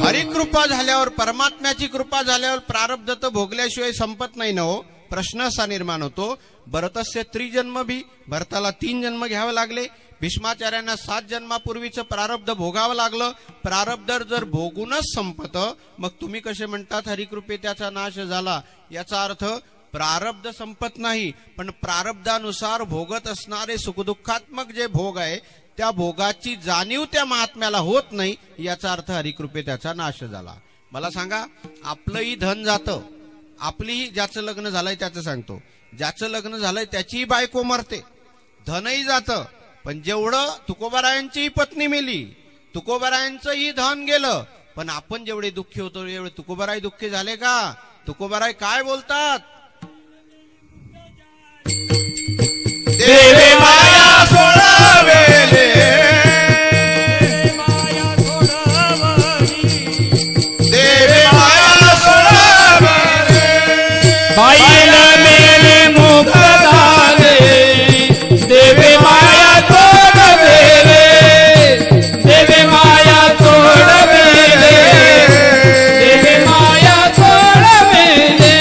हरिकृपा झाल्यावर परमात्म्याची कृपा झाल्यावर प्रारब्ध तर भोगल्याशिवाय संपत नाही ना हो. प्रश्न असा निर्माण होतो भरतस्य त्रिजन्म भी, भरताला 3 जन्म घ्यावे लागले. भीष्माचार्यांना 7 जन्मापूर्वीचं प्रारब्ध भोगावं लागलं. प्रारब्ध जर भोगूनच संपत मग तुम्ही कसे म्हणतात हरिकृपे त्याचा नाश झाला. याचा अर्थ प्रारब्ध संपत नाही पण प्रारब्धानुसार भोगत असणारे सुखदुःखात्मक जे भोग आहे त्या भोगाची जाणीव त्या महात्म्याला होत नाही. याचा अर्थ हरिकृपे त्याचा नाश झाला. मला सांगा आपलंही धन जातं, आपलीही ज्याचं लग्न झालंय त्याचं सांगतो, ज्याचं लग्न झालंय त्याचीही बायको मरते, धनही जातं. पण जेवढं तुकोबारायांचीही पत्नी मेली, तुकोबारायांचंही धन गेलं, पण आपण जेवढे दुःखी होतो एवढे तुकोबाराय दुःखी झाले का? तुकोबाराय काय बोलतात? देवे माया सोडावेले, देवे माया सोडावेले, बाईल मेले मुक्त झाले, देवे माया सोडवेले, देवे माया सोडवेले, देवे माया सोडवेले.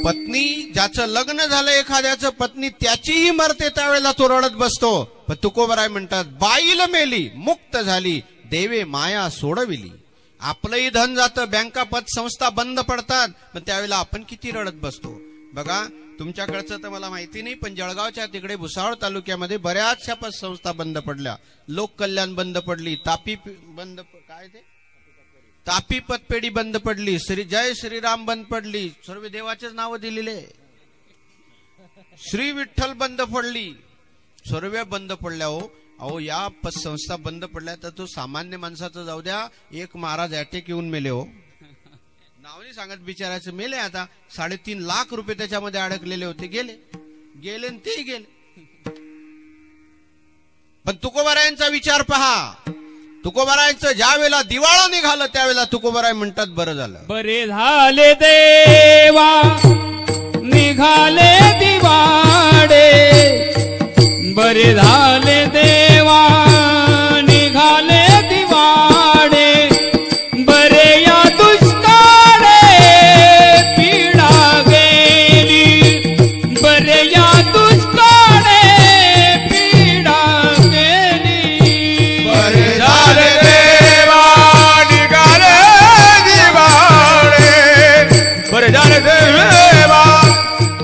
पत्नी ज्याचं लग्न झालं एखाद्याचं पत्नी त्याचीही मरते त्यावेळेला तो रडत बसतो. पण तुकोबराय म्हणतात बाईल मेली मुक्त झाली, देवे माया सोडविली. आपलंही धन जातं, बँका पतसंस्था बंद पडतात, पण त्यावेळेला आपण किती रडत बसतो. बघा तुमच्याकडचं तर मला माहिती नाही पण जळगावच्या तिकडे भुसावळ तालुक्यामध्ये बऱ्याचशा पतसंस्था बंद पडल्या. लोककल्याण बंद पडली, तापी बंद, काय ते तापी पतपेढी बंद पडली, जय श्रीराम बंद पडली, सर्व देवाचेच नाव दिलेले, श्री विठ्ठल बंद पडली, सर्व बंद पडल्या. हो अहो या पतसंस्था बंद पडल्या तर तो सामान्य माणसाचं जाऊ द्या, एक महाराज अटॅक येऊन मेले हो, नाव नाही सांगत बिचारायचं, मेले. आता 3.5 लाख रुपये त्याच्यामध्ये अडकलेले होते, गेले गेले तेही गेले. पण तुकोबारायांचा विचार पहा, तुकोबारायांचं ज्या वेळेला दिवाळं निघालं त्यावेळेला तुकोबाराय म्हणतात बरं झालं, बरे झाले देवा निघाले दिवाडे, बरे झाले देवा निघाले दिवाडे, बरे या दुष्काळे पीडा गेली, बरे या दुष्काळे पीडा गेली. बरे झाले देवा निघाले दिवाळे, बरे झाले देवा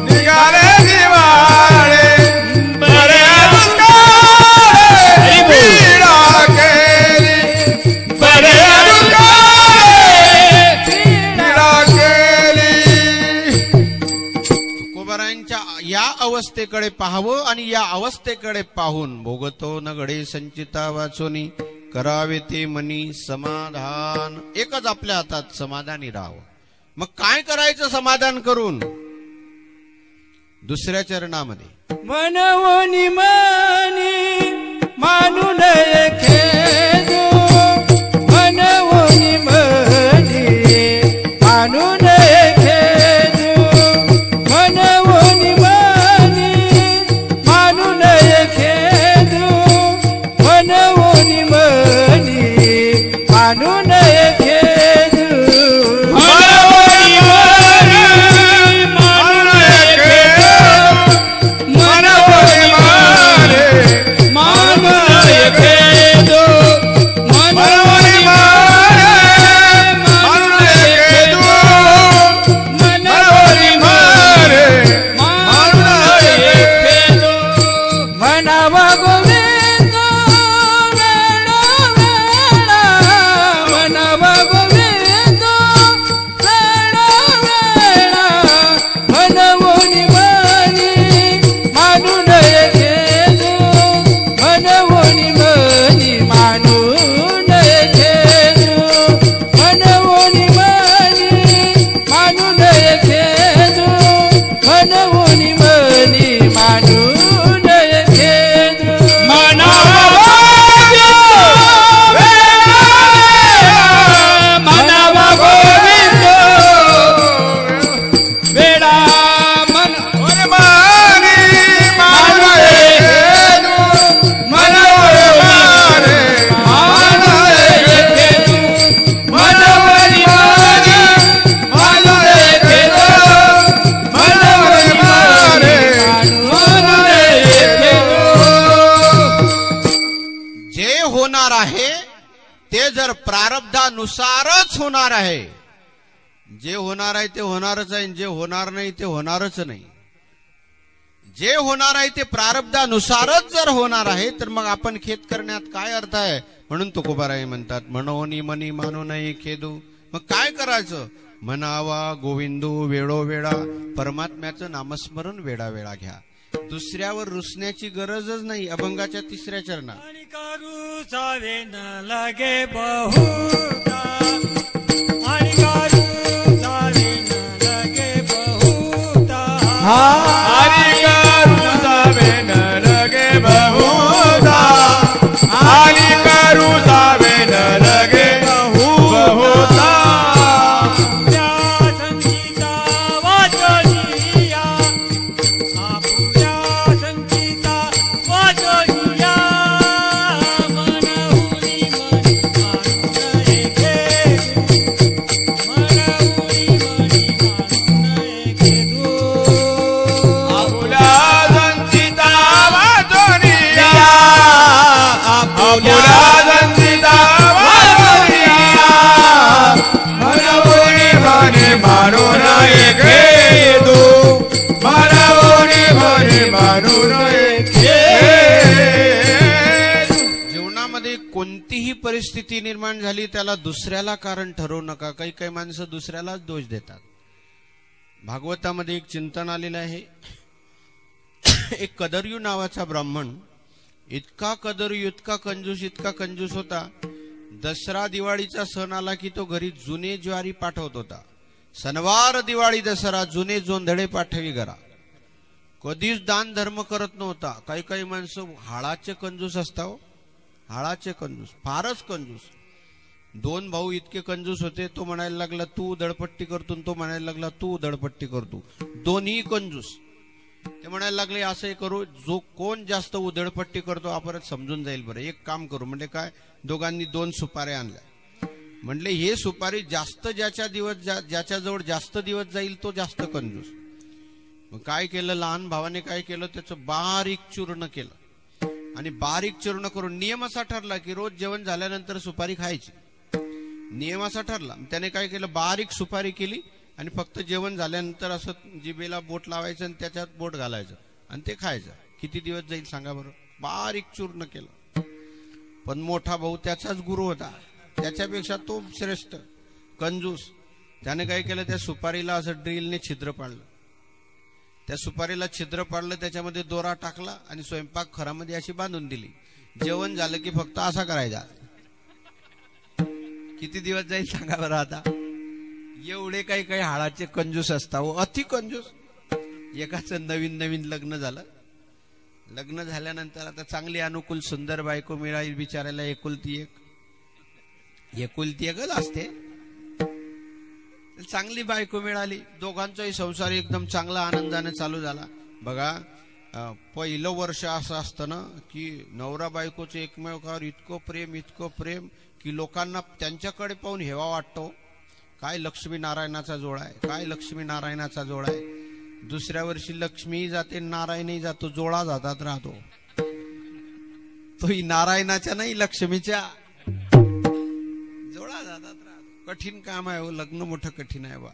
निघाले दिवाळे, बरे दुष्काळे पीडा केली, बरे दुष्काळे पीडा केली. तुकोबारायांच्या या अवस्थेकडे पाहावं आणि या अवस्थेकडे पाहून भोगतो न घडे संचिता वाचोनी, करावे ते मनी समाधान. एकच आपल्या हातात, समाधानी राहावं. मग काय करायचं समाधान करून? दुसऱ्या चरणामध्ये मनवनी मनी मानू नये खेदू, मनवनी मनी मानू नये खेदू, मनवनी मनी मानू नये खेदू, मनवनी मनी मानू नये खेदू, मनवनी मनी मानू नये खेदू, मनवनी मनी मानू नये खेदू, मनवनी मनी मानू नये खेदू, मनवनी मनी मानू नये खेदू. मनावा गोविंद वेळा वेळा, मनावा होणार आहे ते जर प्रारब्धानुसारच होणार आहे. जे होणार आहे ते होणारच आहे, जे होणार नाही ते होणारच नाही. जे होणार आहे ते प्रारब्धानुसारच जर होणार आहे तर मग आपण खेद करण्यात काय अर्थ आहे. म्हणून तुकोबाराय म्हणतात, म्हणोनी मनी मानू नये खेदू. मग काय करायचं? म्हणावा गोविंदू वेळोवेळा, परमात्म्याचं नामस्मरण वेळा वेळा घ्या. दुसऱ्यावर रुसण्याची गरजच नाही. अभंगाच्या 3ऱ्या चरणात लगे बहुता आणि करू जावे न लगे बहुता हरि करू जावे न लगे बहुता, हरि करू जावे न लगे बहुता. संगीता वाचनिया आपुल्या संगीता वाचनिया मनहुनी मनी मानून एके मनहुनी मनी मानून एके दो आपुला संचिता वाचनिया, आपुला संचिता वाचनिया, मनवोनी मनी मानून एके दो, मनवोनी मनी मानून एके दो. जीवनामध्ये कोणतीही परिस्थिती निर्माण झाली त्याला दुसऱ्याला कारण ठरवू नका. काही काही माणसं दुसऱ्यालाच दोष देतात. भागवतामध्ये एक चिंतन आलेलं आहे. एक कदर्यू नावाचा ब्राह्मण इतका कदर्यू, इतका कंजूस, इतका कंजूस होता. दसरा दिवाळीचा सण आला की तो घरी जुने ज्वारी पाठवत होता. सणवार दिवाळी दसरा जुने जोंधळे पाठवी घरा. कधीच दान धर्म करत नव्हता. काही काही माणसं हाळाचे कंजूस असतात. हाळाचे कंजूस, फारच कंजूस. 2 भाऊ इतके कंजूस होते. तो म्हणायला लागला तू उधळपट्टी करतो, तो म्हणायला लागला तू उधळपट्टी करतो. दोन्ही कंजूस. ते म्हणायला लागले असं करू, जो कोण जास्त उधळपट्टी करतो आपण समजून जाईल. बरं एक काम करू. म्हणजे काय, दोघांनी 2 सुपाऱ्या आणल्या. म्हणले हे सुपारी जास्त ज्याच्याजवळ जास्त दिवस जाईल तो जास्त कंजूस. मग काय केलं, लहान भावाने काय केलं, त्याचं बारीक चूर्ण केलं. आणि बारीक चूर्ण करून नियम असा ठरला की रोज जेवण झाल्यानंतर सुपारी खायची. नियम असा ठरला. त्याने काय केलं, बारीक सुपारी केली आणि फक्त जेवण झाल्यानंतर असं जिभेला बोट लावायचं आणि त्याच्यात बोट घालायचं आणि ते खायचं. किती दिवस जाईल सांगा बरं. बारीक चूर्ण केलं. पण मोठा भाऊ त्याचाच गुरु होता. त्याच्यापेक्षा तो श्रेष्ठ कंजूस. त्याने काय केलं, त्या सुपारीला असं ड्रिलने छिद्र पाडलं. त्या सुपारीला छिद्र पाडलं, त्याच्यामध्ये दोरा टाकला आणि स्वयंपाक खरामध्ये अशी बांधून दिली. जेवण झालं की फक्त असा करायचा. किती दिवस जाईल सांगा बरं आता. एवढे काही काही हाळाचे कंजूस असतात, अति कंजूस. एकाचं नवीन नवीन लग्न झालं. लग्न झाल्यानंतर आता चांगली अनुकूल सुंदर बायको मिळाली बिचारायला. एकुलती एकच असते. चांगली बायको मिळाली. दोघांचाही संसार एकदम चांगला आनंदाने चालू झाला. बघा पहिलं वर्ष असं असतं ना की नवरा बायकोचं एकमेकावर इतकं प्रेम की लोकांना त्यांच्याकडे पाहून हेवा वाटतो. काय लक्ष्मी नारायणाचा जोडा आहे, काय लक्ष्मी नारायणाचा जोडा आहे. दुसऱ्या वर्षी लक्ष्मी जाते, नारायणही जातो, जोडा जातात राहतो. तोही नारायणाच्या नाही लक्ष्मीच्या जोडा जातात राहतो. कठीण काम आहे हो, लग्न मोठं कठीण आहे बा.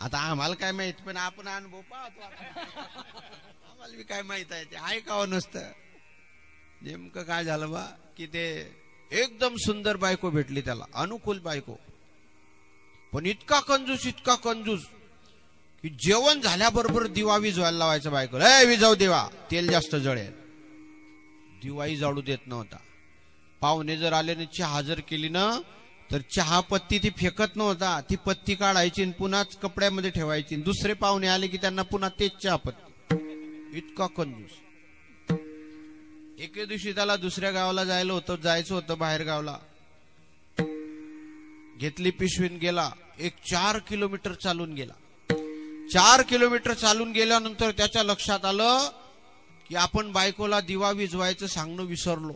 आता आम्हाला काय माहित, पण आपण अनुभव पाहतो. आम्हाला बी काय माहित आहे, ते ऐकावं नसतं. नेमकं काय झालं बा की ते एकदम सुंदर बायको भेटली त्याला, अनुकूल बायको. पण इतका कंजूस की जेवण झाल्याबरोबर दिवा विजवायला लावायचा बायको. विजाव देवा, तेल जास्त जळेल. दिवाही जाळू देत नव्हता. पाहुणे जर आल्याने चहा जर केली ना तर चहा पत्ती ती फेकत नव्हता. ती पत्ती काढायची आणि पुन्हाच कपड्यामध्ये ठेवायची. दुसरे पाहुणे आले की त्यांना पुन्हा तेच चहा पत्ती. इतका कंजूस. एके दिवशी त्याला दुसऱ्या गावाला जायचं होतं बाहेर गावला. घेतली पिशवीन गेला. 4 किलोमीटर चालून गेला. 4 किलोमीटर चालून गेल्यानंतर त्याच्या लक्षात आलं की आपण बायकोला दिवा विजवायचं सांगणं विसरलो.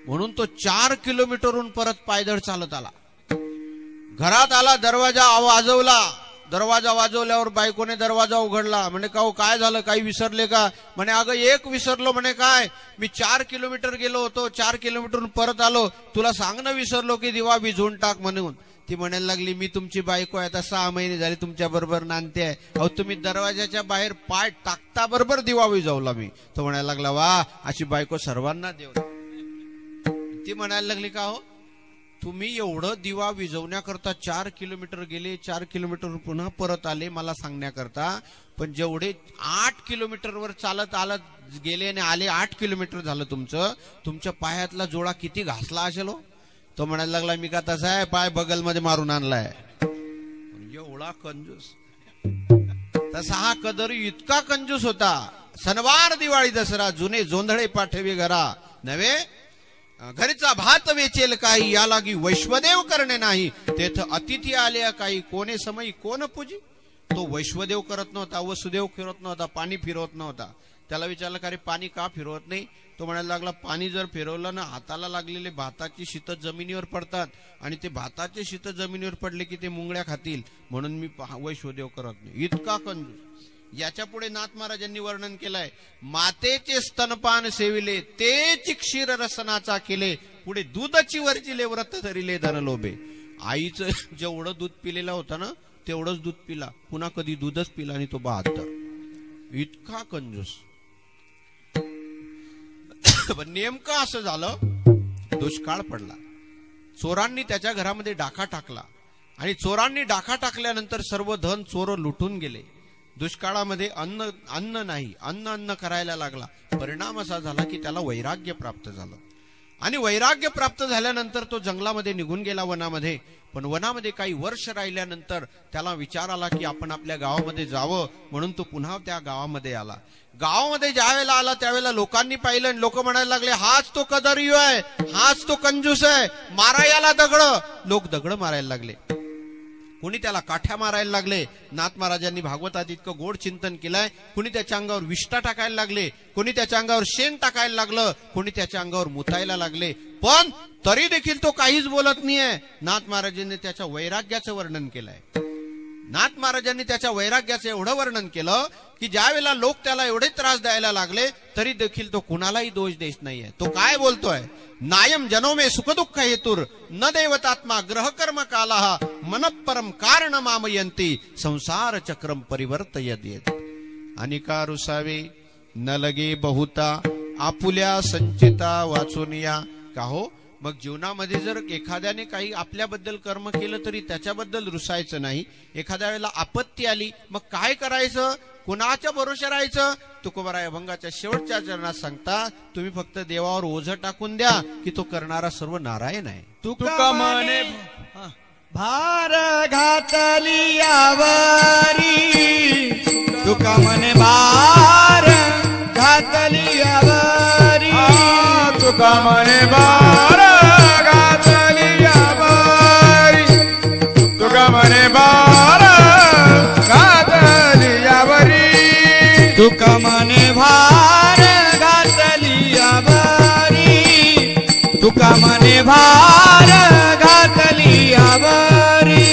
म्हणून तो 4 किलोमीटरहून परत पायदळ चालत आला. घरात आला, दरवाजा वाजवला. दरवाजा वाजवल्यावर बायकोने दरवाजा उघडला. म्हणे का हो काय झालं, काही विसरले का? म्हणे अगं एक विसरलो. म्हणे काय? मी 4 किलोमीटर गेलो होतो, 4 किलोमीटरहून परत आलो, तुला सांगणं विसरलो की दिवा विझवून टाक म्हणून. ती म्हणायला लागली मी तुमची बायको आहे, आता 6 महिने झाले तुमच्या बरोबर नांदते आहे. अहो तुम्ही दरवाजाच्या बाहेर पाय टाकता बरोबर दिवा विझवला मी. तो म्हणायला लागला वा अशी बायको सर्वांना देव. ती म्हणायला लागली का हो तुम्ही एवढं दिवा विझवण्याकरता 4 किलोमीटर गेले, 4 किलोमीटर पुन्हा परत आले मला सांगण्याकरता, पण जेवढे 8 किलोमीटरवर चालत आलत गेले आणि आले 8 किलोमीटर झालं तुमचं, तुमच्या पायातला जोडा किती घासला असेल हो? तो म्हणायला लागला मी का तसा आहे, पाय बगलमध्ये मारून आणलाय. एवढा कंजूस. तसा हा कदरी इतका कंजूस होता. सणवार दिवाळी दसरा जुने जोंधळे पाठवे घरा नव्हे, घरचा भात वेचेल काही, या लागी वैश्वदेव करणे नाही, तेथ अतिथी आले काही, कोणे समयी कोण पूजी. तो वैश्वदेव करत नव्हता, वसुदेव फिरवत नव्हता, पाणी फिरवत नव्हता. त्याला विचारलं का रे पाणी का फिरवत नाही? तो म्हणायला लागला पाणी जर फिरवलं ना हाताला लागलेले भाताची शीत जमिनीवर पडतात आणि ते भाताचे शीत जमिनीवर पडले की ते मुंगळ्या खातील, म्हणून मी वैश्वदेव करत नाही. इतका कंजूस. याच्या पुढे नाथ महाराजांनी वर्णन केलंय, मातेचे स्तनपान सेविले तेच क्षीर रसनाचा केले, पुढे दूधची वर्जिले व्रत धरिले धन लोभे. आईचं जेवढं दूध पिलेलं होतं ना तेवढंच दूध पिला, पुन्हा कधी दूधच पिला आणि तो 72. इतका कंजूस. नेमकं असं झालं, दुष्काळ पडला, चोरांनी त्याच्या घरामध्ये डाका टाकला आणि चोरांनी डाका टाकल्यानंतर सर्व धन चोर लुटून गेले. दुष्काळामध्ये अन्न नाही, अन्न करायला लागला. परिणाम असा झाला की त्याला वैराग्य प्राप्त झालं आणि वैराग्य प्राप्त झाल्यानंतर तो जंगलामध्ये निघून गेला, वनामध्ये. पण वनामध्ये काही वर्ष राहिल्यानंतर त्याला विचार आला की आपण आपल्या गावामध्ये जावं, म्हणून तो पुन्हा त्या गावामध्ये आला. गावामध्ये ज्यावेळेला आला त्यावेळेला लोकांनी पाहिलं आणि लोक म्हणायला लागले हाच तो कदरियो आहे, हाच तो कंजूस आहे, मारा याला दगड. लोक दगड मारायला लागले, कुणी त्याला काठ्या मारायला लागले. नाथ महाराजांनी भागवतात इतकं गोड चिंतन केलंय. कुणी त्याच्या अंगावर विष्टा टाकायला लागले, कुणी त्याच्या अंगावर शेण टाकायला लागलं, कुणी त्याच्या अंगावर मुतायला लागले, पण तरी देखील तो काहीच बोलत नाहीये. नाथ महाराजांनी त्याच्या वैराग्याचं वर्णन केलंय. नाथ महाराजांनी त्याच्या वैराग्याचं एवढं वर्णन केलं की ज्यावेळेला लोक त्याला एवढे त्रास द्यायला लागले तरी देखील तो कुणालाही दोष देत नाहीये. तो काय बोलतोय, नायम जनोमे सुखदुःख हेतुर न देवतात्मा ग्रहकर्म कालहा मनपरम कारण मामयंती संसार चक्रम परिवर्तयेत. अनिका रुसावे न लगे बहुता आपुल्या संचिता वाचून या. का हो मग जीवनामध्ये जर एखाद्याने काही आपल्याबद्दल कर्म केलं तरी त्याच्याबद्दल रुसायचं नाही. एखाद्या वेळेला आपत्ती आली मग काय करायचं, कुणाच्या भरोशा राहायचं? तुकोबाराय अभंगाच्या शेवटच्या चरणात सांगता, तुम्ही फक्त देवावर ओझं टाकून द्या की तो करणारा सर्व नारायण आहे. तुका म्हणे भार घातली यावरी, तुका म्हणे भार घातली यावरी, तुका म्हणे बार घातली यावरी, तुका म्हणे बार घातली यावरी, तुका म्हणे भार घातली यावरी, तुका म्हणे भार घातली यावरी,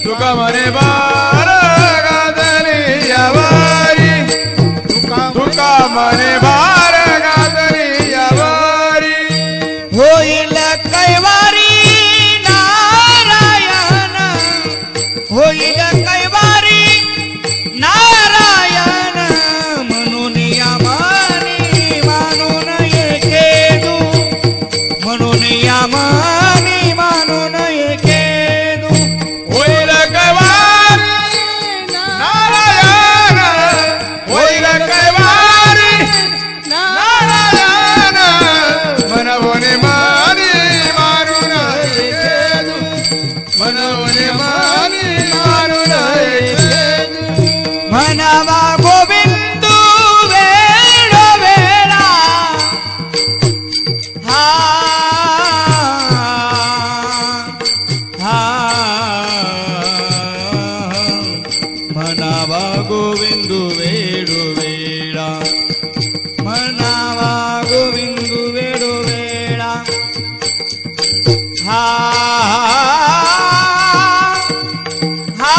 तुका म्हणे बार घातली यावरी, तुका म्हणे बार घातली यावरी. होईल कैवारी नारायण, होईल कैवारी नारायण, म्हणून या मनी मानून एकेदू, म्हणून या मनी मानून एकेदू. होईल कैवारी नारायण, होईल कैवारी नारायण, मनवणे मानी मारून एकेदू, मनवणे मानी मारून एकेदू. म्हणावा गोविंदू वेळोवेळा, हा हा म्हणावा गोविंदू वेळोवेळा, म्हणावा गोविंदू वेळोवेळा, हा हा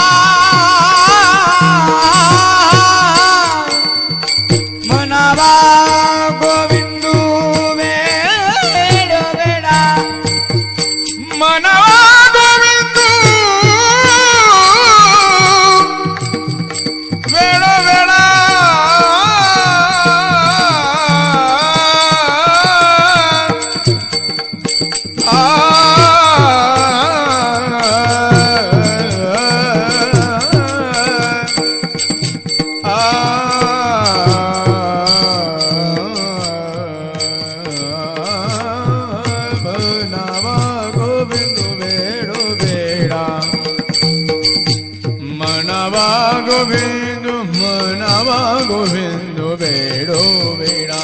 गोविंद मनावा गोविंद वेडो वेडा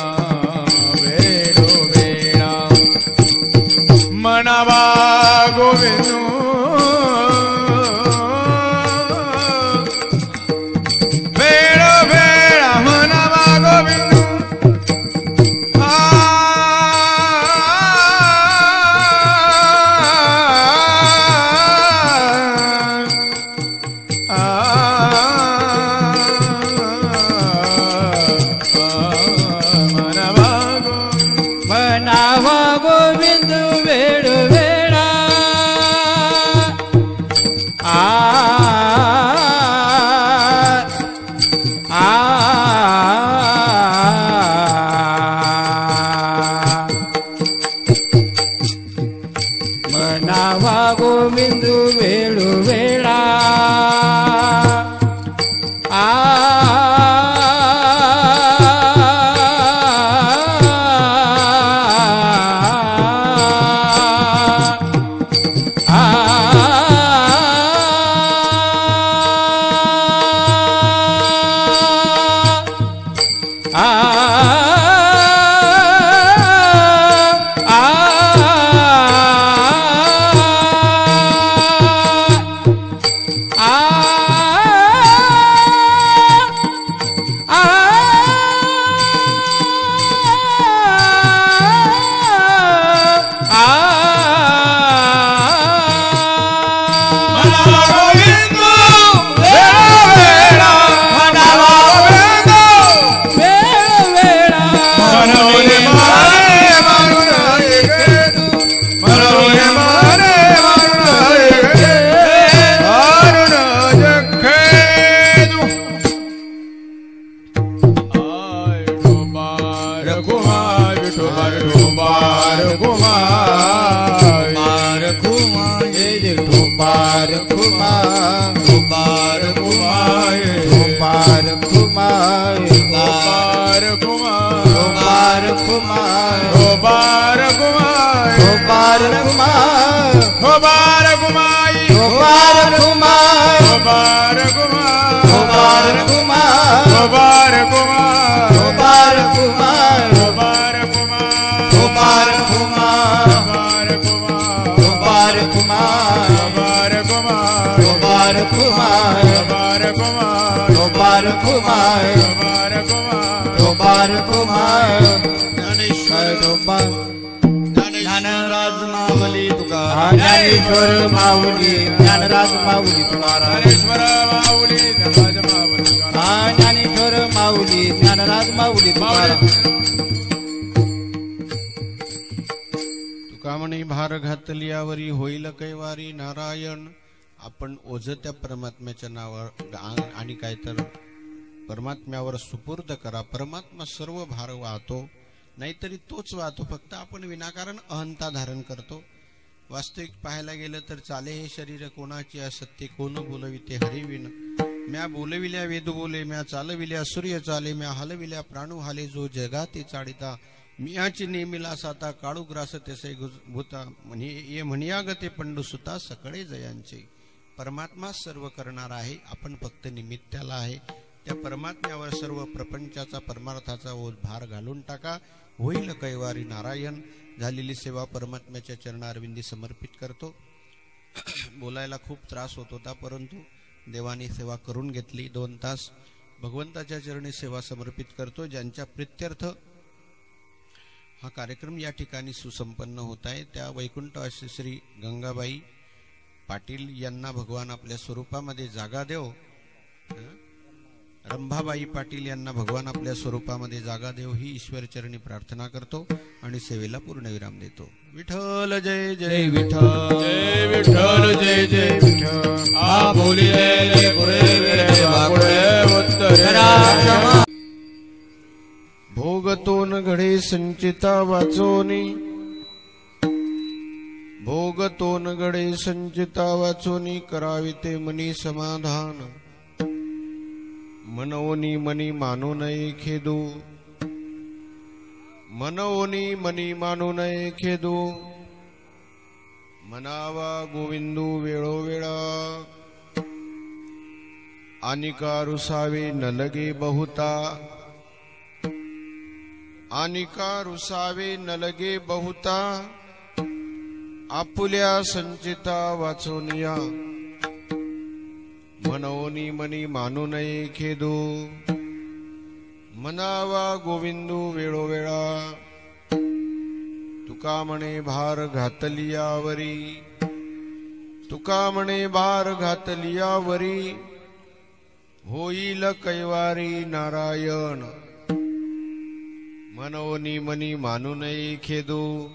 वेडो वेडा मनावा गोविंद वेडो वेडा मनावा गोविंद मनावा गोविंद वेड वेडा मनावा गोविंद वेड वेडा ज्ञानराज माऊली तुकाराम ज्ञानेश्वर माऊली ज्ञानराज माऊली तुकाराम ज्ञानेश्वर माऊली ज्ञानराज माऊली तुकाराम ज्ञानेश्वर माऊली ज्ञानराज माऊली तुकाराम तुकामणी भार घातलियावरी होईल कैवारी नारायण. आपण ओझत्या परमात्म्याच्या नावावर आणि काय तर परमात्म्यावर सुपूर्द करा. परमात्मा सर्व भार वाहतो, नाहीतरी तोच वाहतो, फक्त आपण विनाकारण अहंता धारण करतो. वास्तविक पाहायला गेलं तर चाले हे शरीर कोणाची असत्य कोण बोलविते हरिविन. म्या बोलविल्या वेद बोले, म्या चालविल्या सूर्य चाले, म्या हलविल्या प्राणू हाले, जो जगाते चाडिता मियाची नेमिला साता काळू ग्रास तेसे भूता ये म्हणिया गते पंडू सुता सकळे जयांचे. परमात्मा सर्व करणार आहे, आपण फक्त निमित्ताला आहे. त्या परमात्म्यावर सर्व प्रपंचाचा परमार्थाचा ओझ भार घालून टाका, होईल कैवारी नारायण. झालेली सेवा परमात्म्याच्या चरणारविंदी समर्पित करतो. बोलायला खूप त्रास होत होता, परंतु देवानी सेवा करून घेतली. 2 तास भगवंताच्या चरणी सेवा समर्पित करतो. ज्यांच्या प्रित्यर्थ हा कार्यक्रम या ठिकाणी सुसंपन्न होत आहे, त्या वैकुंठवासी श्री गंगाबाई पाटील यांना भगवान आपल्या स्वरूपामध्ये जागा देव. रंभाबाई पाटील यांना भगवान आपल्या स्वरूपामध्ये जागा देव ही ईश्वर चरणी प्रार्थना करतो आणि सेवेला पूर्णविराम देतो. विठ्ठल जय जय विठ्ठल, जय विठ्ठल जय जय विठ्ठल. आ बोलिले पुरे वाकुळे उत्तरे भोगतोन घडे संचिता वाचोनी, भोगतोन गडे संचिता वाचोनी, करावी ते मनी समाधान. मनोनी मनी मानू नये खेदू, मनोनी मनी मानू नये खेदू. मनावा गोविंदू वेळोवेळा, आनिका रुसावे न लगे बहुता, आनिका रुसावे न लगे बहुता, आपुल्या संचिता वाचोनिया, मनोनी मनी मानू नये खेदू, मनावा गोविंदू वेळोवेळा, तुका म्हणे भार घातलियावरी, तुका म्हणे भार घातलियावरी, होईल कैवारी नारायण, मनोनी मनी मानू नये खेदू,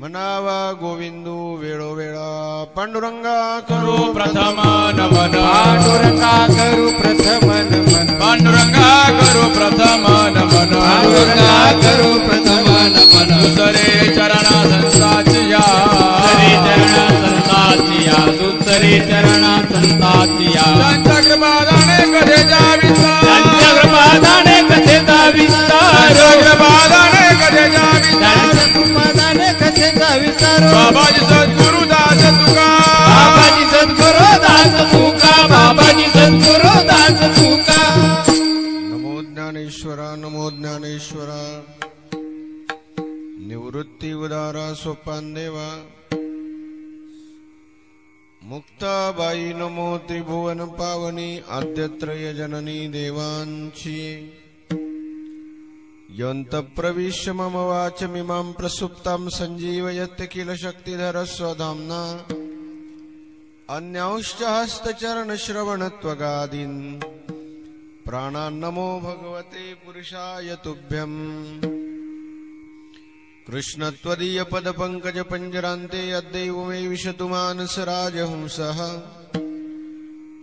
मनावा गोविंदू वेळोवेळा, पांडुरंगा करू प्रथम नमन, पांडुरंगा करू प्रथम नमन, पांडुरंगा करू प्रथम नमन, पांडुरंगा करू प्रथम नमन, दुसरे चरणा संताचिया, दुसरे चरणा संताचिया, दुसरे चरणा संताचिया, त्यांच्या कृपादाने कधे जाविता, त्यांच्या कृपादाने कसे दाविस्तार, कृपादाने कधे जाविता, त्यांच्या कृपादाने कथेचा विस्तार, बाबाजी सद्गुरु दास तुका, बाबाजी सद्गुरु दास तुका, बाबाजी सद्गुरु दास तुका. नमो ज्ञानेश्वरा, नमो ज्ञानेश्वरा, निवृत्ती उदारा सोपान देवा, मुक्ताबाई नमो त्रिभुवन पावनी, आद्यत्रय जननी देवांची, यंत प्रविश्य मम वाचमिमां प्रसुप्तां संजीवयत्य किल शक्तिधर स्वधाम्ना, अन्यांश्च हस्तचरणश्रवणत्वगादीन् प्राणान्नमो भगवते पुरुषाय तुभ्यम्. कृष्णत्वदीय पद पंकज पंजरान्ते अद्यैव मे विशतु मानसराजहंसः,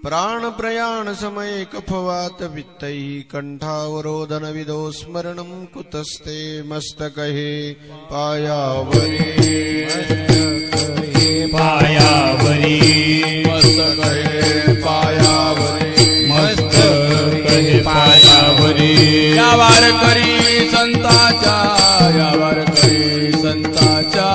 प्राण प्रयाण समये कफवात वित्तैः कंठावरोधन विदो स्मरणं कुतस्ते, मस्तकहे पायावरे, पायावरी, मस्तकहे पायावरे, मस्तकहे पायावरी, यावार करी संताचा, यावार करी संताचा,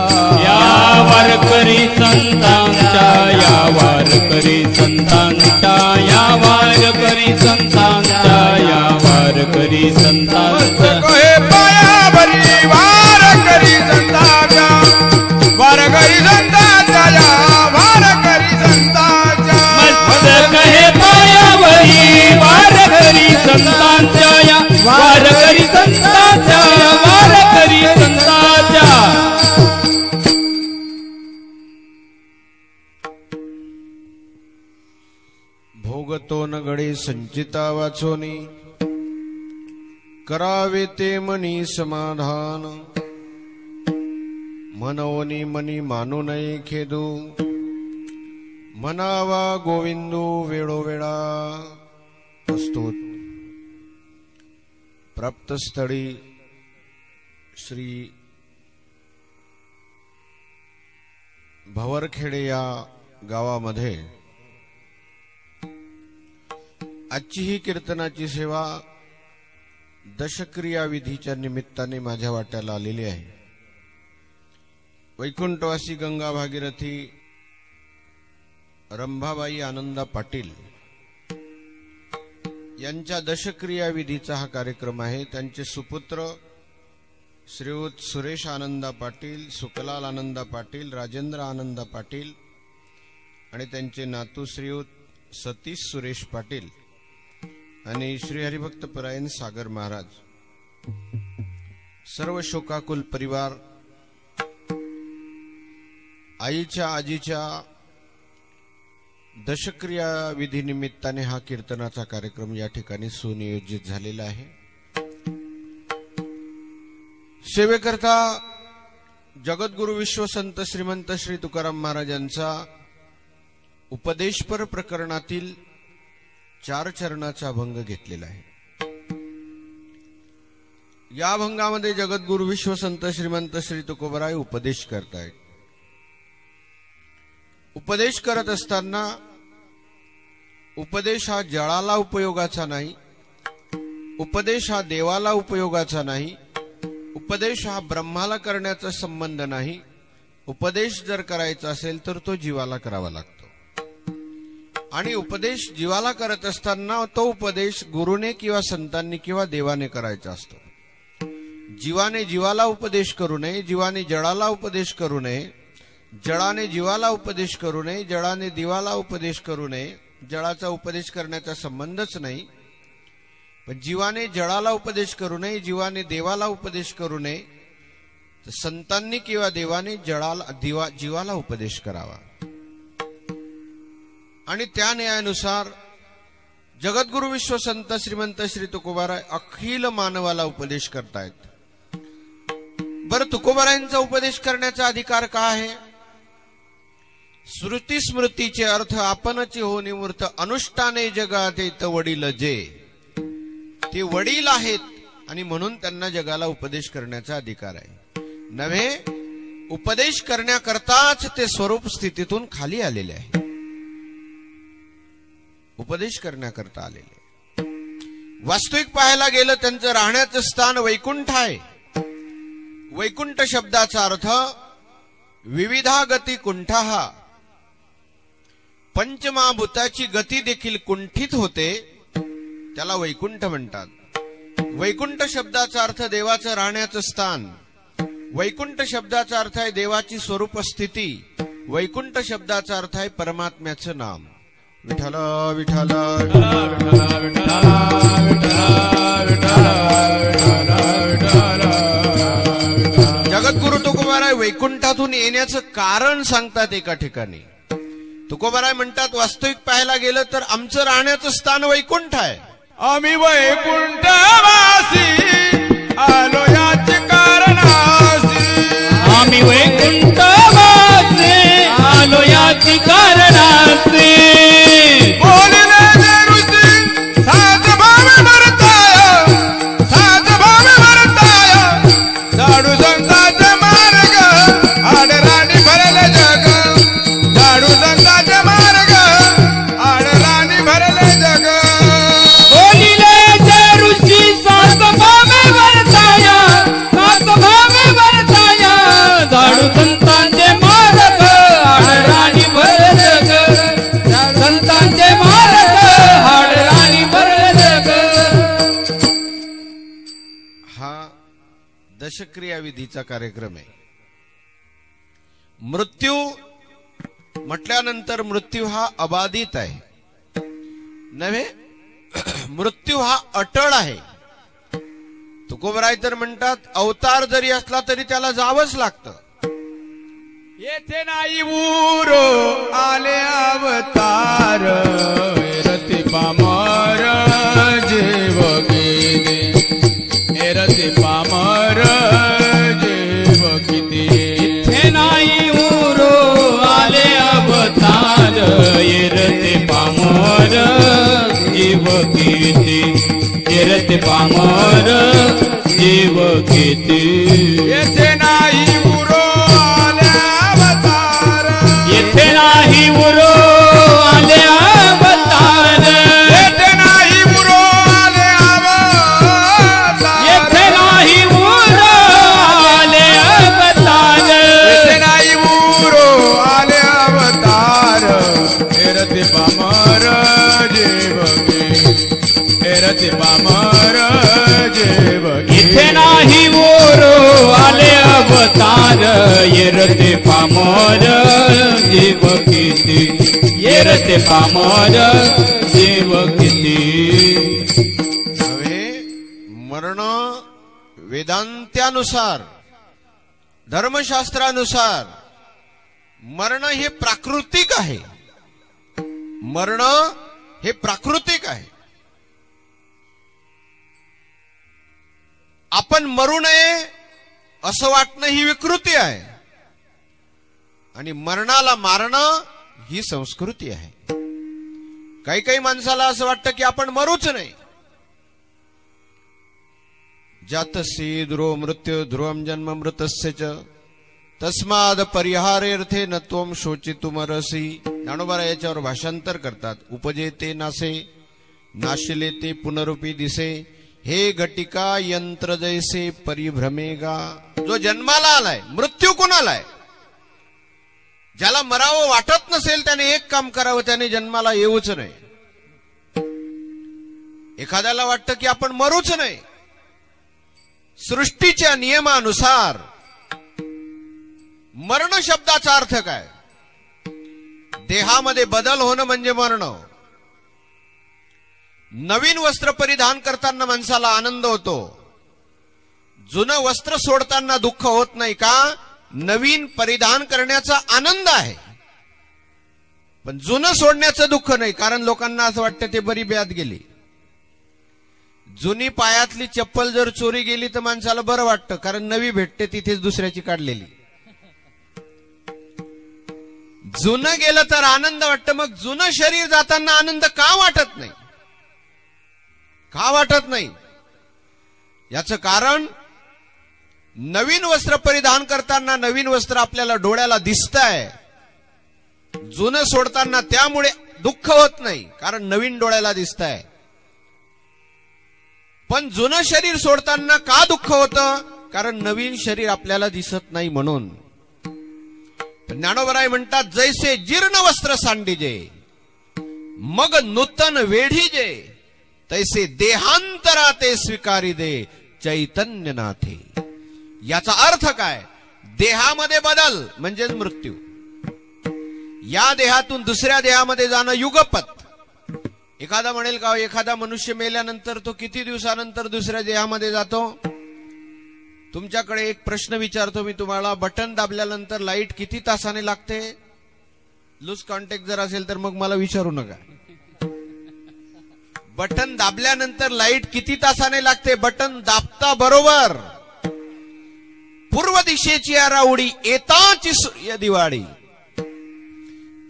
यावर करी संतांच्या, यावर करी संतांच्या, यावर करी संतांच्या, यावर करी संतांच्या, मस्तकहे पायावरी, वार करी संताचा, वार करी संताचा, यावार करी संताचा, मस्तकहे पायावरी, वार करी संतांच्या, वार करी संतांच्या, वार करी संतांच्या. भोगतो न गडे संचिता वाचोनी, करावे ते मनी समाधान, मनोनी मनी मानू नये खेदू, मनावा गोविंदू वेळोवेळा. प्रस्तुत प्राप्तस्थळी श्री भवरखेडे या गावामध्ये आजची ही कीर्तनाची सेवा दशक्रिया विधीच्या निमित्ताने माझ्या वाट्याला आलेली आहे. वैकुंठवासी गंगा भागीरथी रंभाबाई आनंदा पाटील यांच्या दशक्रिया विधीचा हा कार्यक्रम आहे. त्यांचे सुपुत्र श्रीयुत सुरेश आनंदा पाटील, सुकलाल आनंदा पाटील, राजेंद्र आनंदा पाटील आणि त्यांचे नातू श्रीयुत सतीश सुरेश पाटील आणि श्री हरिभक्त परायण सागर महाराज, सर्व शोकाकुल परिवार आईच्या आजीच्या दशक्रिया विधी निमित्ताने हा कीर्तनाचा कार्यक्रम या ठिकाणी सुनियोजित झालेला आहे. सेवेकरता जगद्गुरु विश्वसंत श्रीमंत श्री तुकाराम महाराजांचा उपदेशपर प्रकरणातील 4 चरणाचा भंग घेतलेला आहे. या भंगामध्ये जगद्गुरु विश्वसंत श्रीमंत श्री तुकोबराय उपदेश करतायत. उपदेश करत असताना उपदेश हा जळाला उपयोगाचा नाही, उपदेश हा देवाला उपयोगाचा नाही, उपदेश हा ब्रह्माला करण्याचा संबंध नाही. उपदेश जर करायचा असेल तर तो जीवाला करावा लागतो. आणि उपदेश जीवाला करत असताना तो उपदेश गुरुने किंवा संतांनी किंवा देवाने करायचा असतो. जीवाने जीवाला उपदेश करू नये, जीवाने जळाला उपदेश करू नये, जळाने जीवाला उपदेश करू नये, जळाने दिवाला उपदेश करू नये. जळाचा उपदेश करण्याचा संबंधच नाही. पण जीवाने जळाला उपदेश करू नये, जीवाने देवाला उपदेश करू नये. तर संतांनी किंवा देवाने जीवाला उपदेश करावा. आणि त्या न्यायानुसार जगद्गुरु विश्वसंत श्रीमंत श्री तुकोबाराय अखिल मानवाला उपदेश करतायत. बरं, तुकोबारायांचा उपदेश करण्याचा अधिकार का आहे? श्रुती स्मृतीचे अर्थ आपणची होणी मूर्त अनुष्ठाने जगात येत वडील जे. ते वडील आहेत आणि म्हणून त्यांना जगाला उपदेश करण्याचा अधिकार आहे. नव्हे, उपदेश करण्याकरताच ते स्वरूप स्थितीतून खाली आलेले आहे. उपदेश करण्याकरता आलेले. वास्तविक पाहायला गेलं त्यांचं राहण्याचं स्थान वैकुंठ आहे. वैकुंठ शब्दाचा अर्थ विविधा गती कुंठा. पंचमहाभूताची गती देखील कुंठित होते, त्याला वैकुंठ म्हणतात. वैकुंठ शब्दाचा अर्थ देवाचं राहण्याचं स्थान. वैकुंठ शब्दाचा अर्थ आहे देवाची स्वरूप स्थिती. वैकुंठ शब्दाचा अर्थ आहे परमात्म्याचं नाम. विठ्ठल विठ्ठल जगद्गुरु तुकोबाराय वैकुंठातून येण्याचं कारण सांगतात एका ठिकाणी. तुकोबाराय म्हणतात, वास्तविक पाहायला गेलं तर आमचं राहण्याचं स्थान वैकुंठ आहे. आम्ही वैकुंठवासी आलो याचे कारणासी. आम्ही वैकुंठवासी आलो याची कारणासी. बोलिले जे ऋषी सात भावे भरताय, सात भावे भरताय. झाडू संतांचे मार्ग आडराणी भरले जग. झाडू संतांचे मार्ग आडराणी भरले जग. बोलिले जे ऋषी सात भावे भरताया, सात भावे भरताया. झाडू संतांचे मार्ग आडराणी भरले जग. संतांचे मार्ग आडराणी भरले जग. हा दशक्रिया विधीचा कार्यक्रम आहे. मृत्यू म्हटल्यानंतर मृत्यू हा अबाधित आहे. नव्हे, मृत्यू हा अटळ आहे. तुकोबाराय तर म्हणतात, अवतार जरी असला तरी त्याला जावंच लागतं. येथे नाही उरो आले अवतार. रती पामर जीव किती. रती पामर जीव किती. हे नाही उरो आले अवतार. येरते पामर जीव किती. येरते पामर जीव किती. येथे नाही उरो आले अवतार. येथे नाही उरो आले अवतार. येथे नाही उरो आले अवतार. येथे नाही उरो आले अवतार. येथे नाही उरो आले अवतार. रती पामर जीव किती. रती पामर जीव किती. इथे नाही उरो आले अवतार. येरते पामर जीव किती. येरते पामर जीव किती. नव्हे, मरण वेदांत्यानुसार धर्मशास्त्रानुसार मरण हे प्राकृतिक आहे. मरण हे प्राकृतिक आहे. आपण मरू नये असं वाटणं ही विकृती आहे. आणि मरणाला मारणं ही संस्कृती आहे. काही काही माणसाला असं वाटतं की आपण मरूच नाही. जातसी ध्रुव मृत्यू ध्रुवम जन्म मृतस्य च तस्माद परिहारेर्थे न त्वम शोचितुमरसी. ज्ञानोबा याच्यावर भाषांतर करतात. उपजे ते नासे नाशिले ते पुनरुपी दिसे. हे घटिका यंत्र जैसे परिभ्रमेगा. जो जन्माला आलाय, मृत्यू कोणाला आहे? ज्याला मरावं वाटत नसेल त्याने एक काम करावं, त्याने जन्माला येऊच नाही. एखाद्याला वाटतं की आपण मरूच नाही. सृष्टीच्या नियमानुसार मरण शब्दाचा अर्थ काय? देहामध्ये बदल होणं म्हणजे मरण. नवीन वस्त्र परिधान करताना माणसाला आनंद होतो. जुनं वस्त्र सोडताना दुःख होत नाही का? नवीन परिधान करण्याचा आनंद आहे, पण जुनं सोडण्याचं दुःख नाही. कारण लोकांना असं वाटतं ते बरी ब्यात गेली. जुनी पायातली चप्पल जर चोरी गेली तर माणसाला बरं वाटतं, कारण नवी भेटते तिथेच दुसऱ्याची काढलेली. जुनं गेलं तर आनंद वाटतं. मग जुनं शरीर जाताना आनंद का वाटत नाही? का वाटत नाही? याचं कारण नवीन वस्त्र परिधान करताना नवीन वस्त्र आपल्याला डोळ्याला दिसतंय. जुनं सोडताना त्यामुळे दुःख होत नाही, कारण नवीन डोळ्याला दिसतंय. पण जुनं शरीर सोडताना का दुःख होतं? कारण नवीन शरीर आपल्याला दिसत नाही म्हणून. ज्ञानोबराय म्हणतात, जैसे जीर्ण वस्त्र सांडिजे मग नूतन वेढीजे, तैसे देहांतरा ते स्वीकारी दे चैतन्य नाथे. याचा अर्थ काय? देहामध्ये बदल म्हणजेच मृत्यू. या देहातून दुसऱ्या देहामध्ये जाणं युगपत. एखादा म्हणेल का एखादा मनुष्य मेल्यानंतर तो किती दिवसानंतर दुसऱ्या देहामध्ये जातो? तुमच्याकडे एक प्रश्न विचारतो मी तुम्हाला. बटन दाबल्यानंतर लाईट किती तासाने लागते? लूज कॉन्टॅक्ट जर असेल तर मग मला विचारू नका. बटन दाबल्यानंतर लाईट किती तासाने लागते? बटन दाबता बरोबर पूर्व दिशेची राऊडी येताची सूर्य दिवाळी.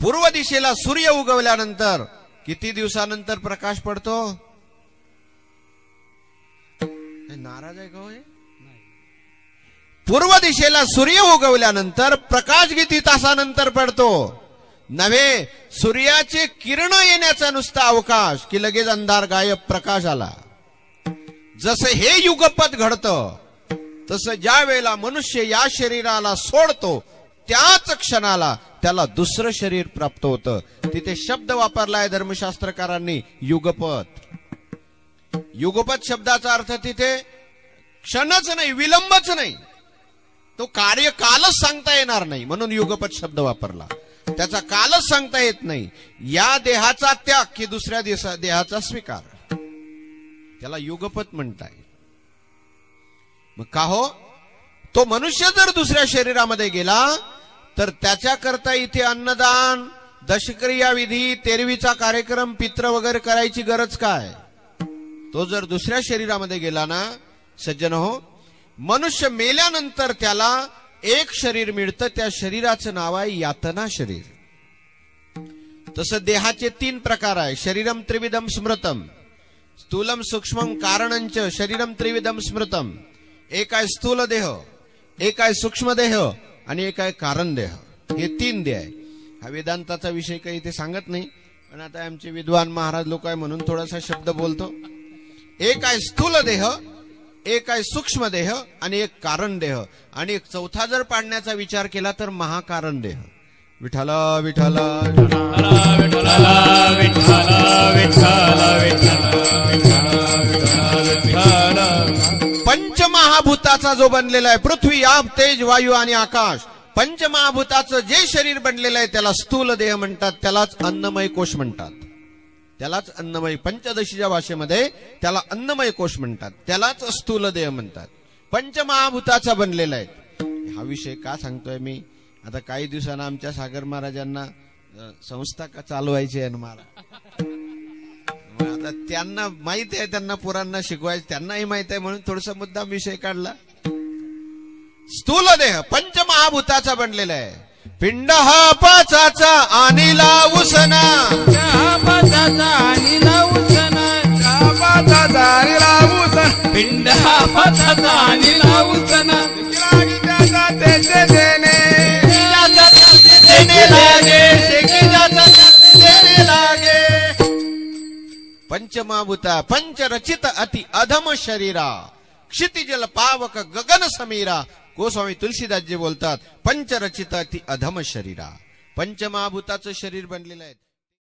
पूर्व दिशेला सूर्य उगवल्यानंतर किती दिवसानंतर प्रकाश पडतो? नाराज आहे का होय? पूर्व दिशेला सूर्य उगवल्यानंतर प्रकाश किती तासानंतर पडतो? नव्हे, सूर्याचे किरण येण्याचा नुसता अवकाश की लगेच अंधार गायब, प्रकाश आला. जसं हे युगपत घडतं तसं ज्या वेळेला मनुष्य या शरीराला सोडतो त्याच क्षणाला त्याला दुसरं शरीर प्राप्त होतं. तिथे शब्द वापरलाय धर्मशास्त्रकारांनी युगपत. युगपत शब्दाचा अर्थ तिथे क्षणच नाही, विलंबच नाही. तो कार्यकालच सांगता येणार नाही म्हणून युगपत शब्द वापरला. त्याचा कालच सांगता येत नाही. या देहाचा त्याग की दुसऱ्या देहाचा स्वीकार, त्याला युगपत म्हणताय. मग का हो? तो मनुष्य जर दुसऱ्या शरीरामध्ये गेला तर त्याच्याकरता इथे अन्नदान, दशक्रिया विधी, तेरवीचा कार्यक्रम, पित्र वगैरे करायची गरज काय? तो जर दुसऱ्या शरीरामध्ये गेला ना सज्जन हो, मनुष्य मेल्यानंतर त्याला एक शरीर मिळतं. त्या शरीराचं नाव आहे यातना शरीर. तसं देहाचे 3 प्रकार आहे. शरीरम त्रिविधम स्मृतम, स्थूलम सूक्ष्मम कारणंच शरीरम त्रिविधम स्मृतम. एक आहे स्थूल देह, एक आहे सूक्ष्म देह आणि एक आहे कारण देह. हे 3 देह आहे. हा वेदांताचा विषय काही ते सांगत नाही, पण आता आमचे विद्वान महाराज लोक आहे म्हणून थोडासा शब्द बोलतो. एक आहे स्थूल देह, एक आहे सूक्ष्म देह आणि एक कारण देह. आणि एक चौथा जर पाडण्याचा विचार केला तर महाकारण देह. विठ्ठला विठ्ठला पंचमहाभूताचा जो बनलेला आहे, पृथ्वी, आप, तेज, वायू आणि आकाश, पंचमहाभूताचं जे शरीर बनलेलं आहे त्याला स्थूल देह म्हणतात. त्यालाच अन्नमय कोश म्हणतात. त्यालाच अन्नमय, पंचदशीच्या भाषेमध्ये त्याला अन्नमय कोश म्हणतात. त्यालाच स्थूल देह म्हणतात. पंचमहाभूताचा बनलेला आहे. हा विषय का सांगतोय मी? आता काही दिवसांना आमच्या सागर महाराजांना संस्था का चालवायची आहे ना महाराज. आता त्यांना माहित आहे, त्यांना पुरांना शिकवायचं त्यांनाही माहित आहे म्हणून थोडासा मुद्दाम विषय काढला. स्थूल देह पंचमहाभूताचा बनलेला आहे. पिंड हा पाचाचा अनिला उसना, पिंड हा पाचाचा अनिला उसना, पंचमहाभूता पंचरचित अति अधम शरीरा, क्षितिजल पावक गगन समीरा. गोस्वामी तुलसीदासजी बोलतात पंचरचित अति अधम शरीरा. पंचमहाभूताचं शरीर बनलेलं आहे.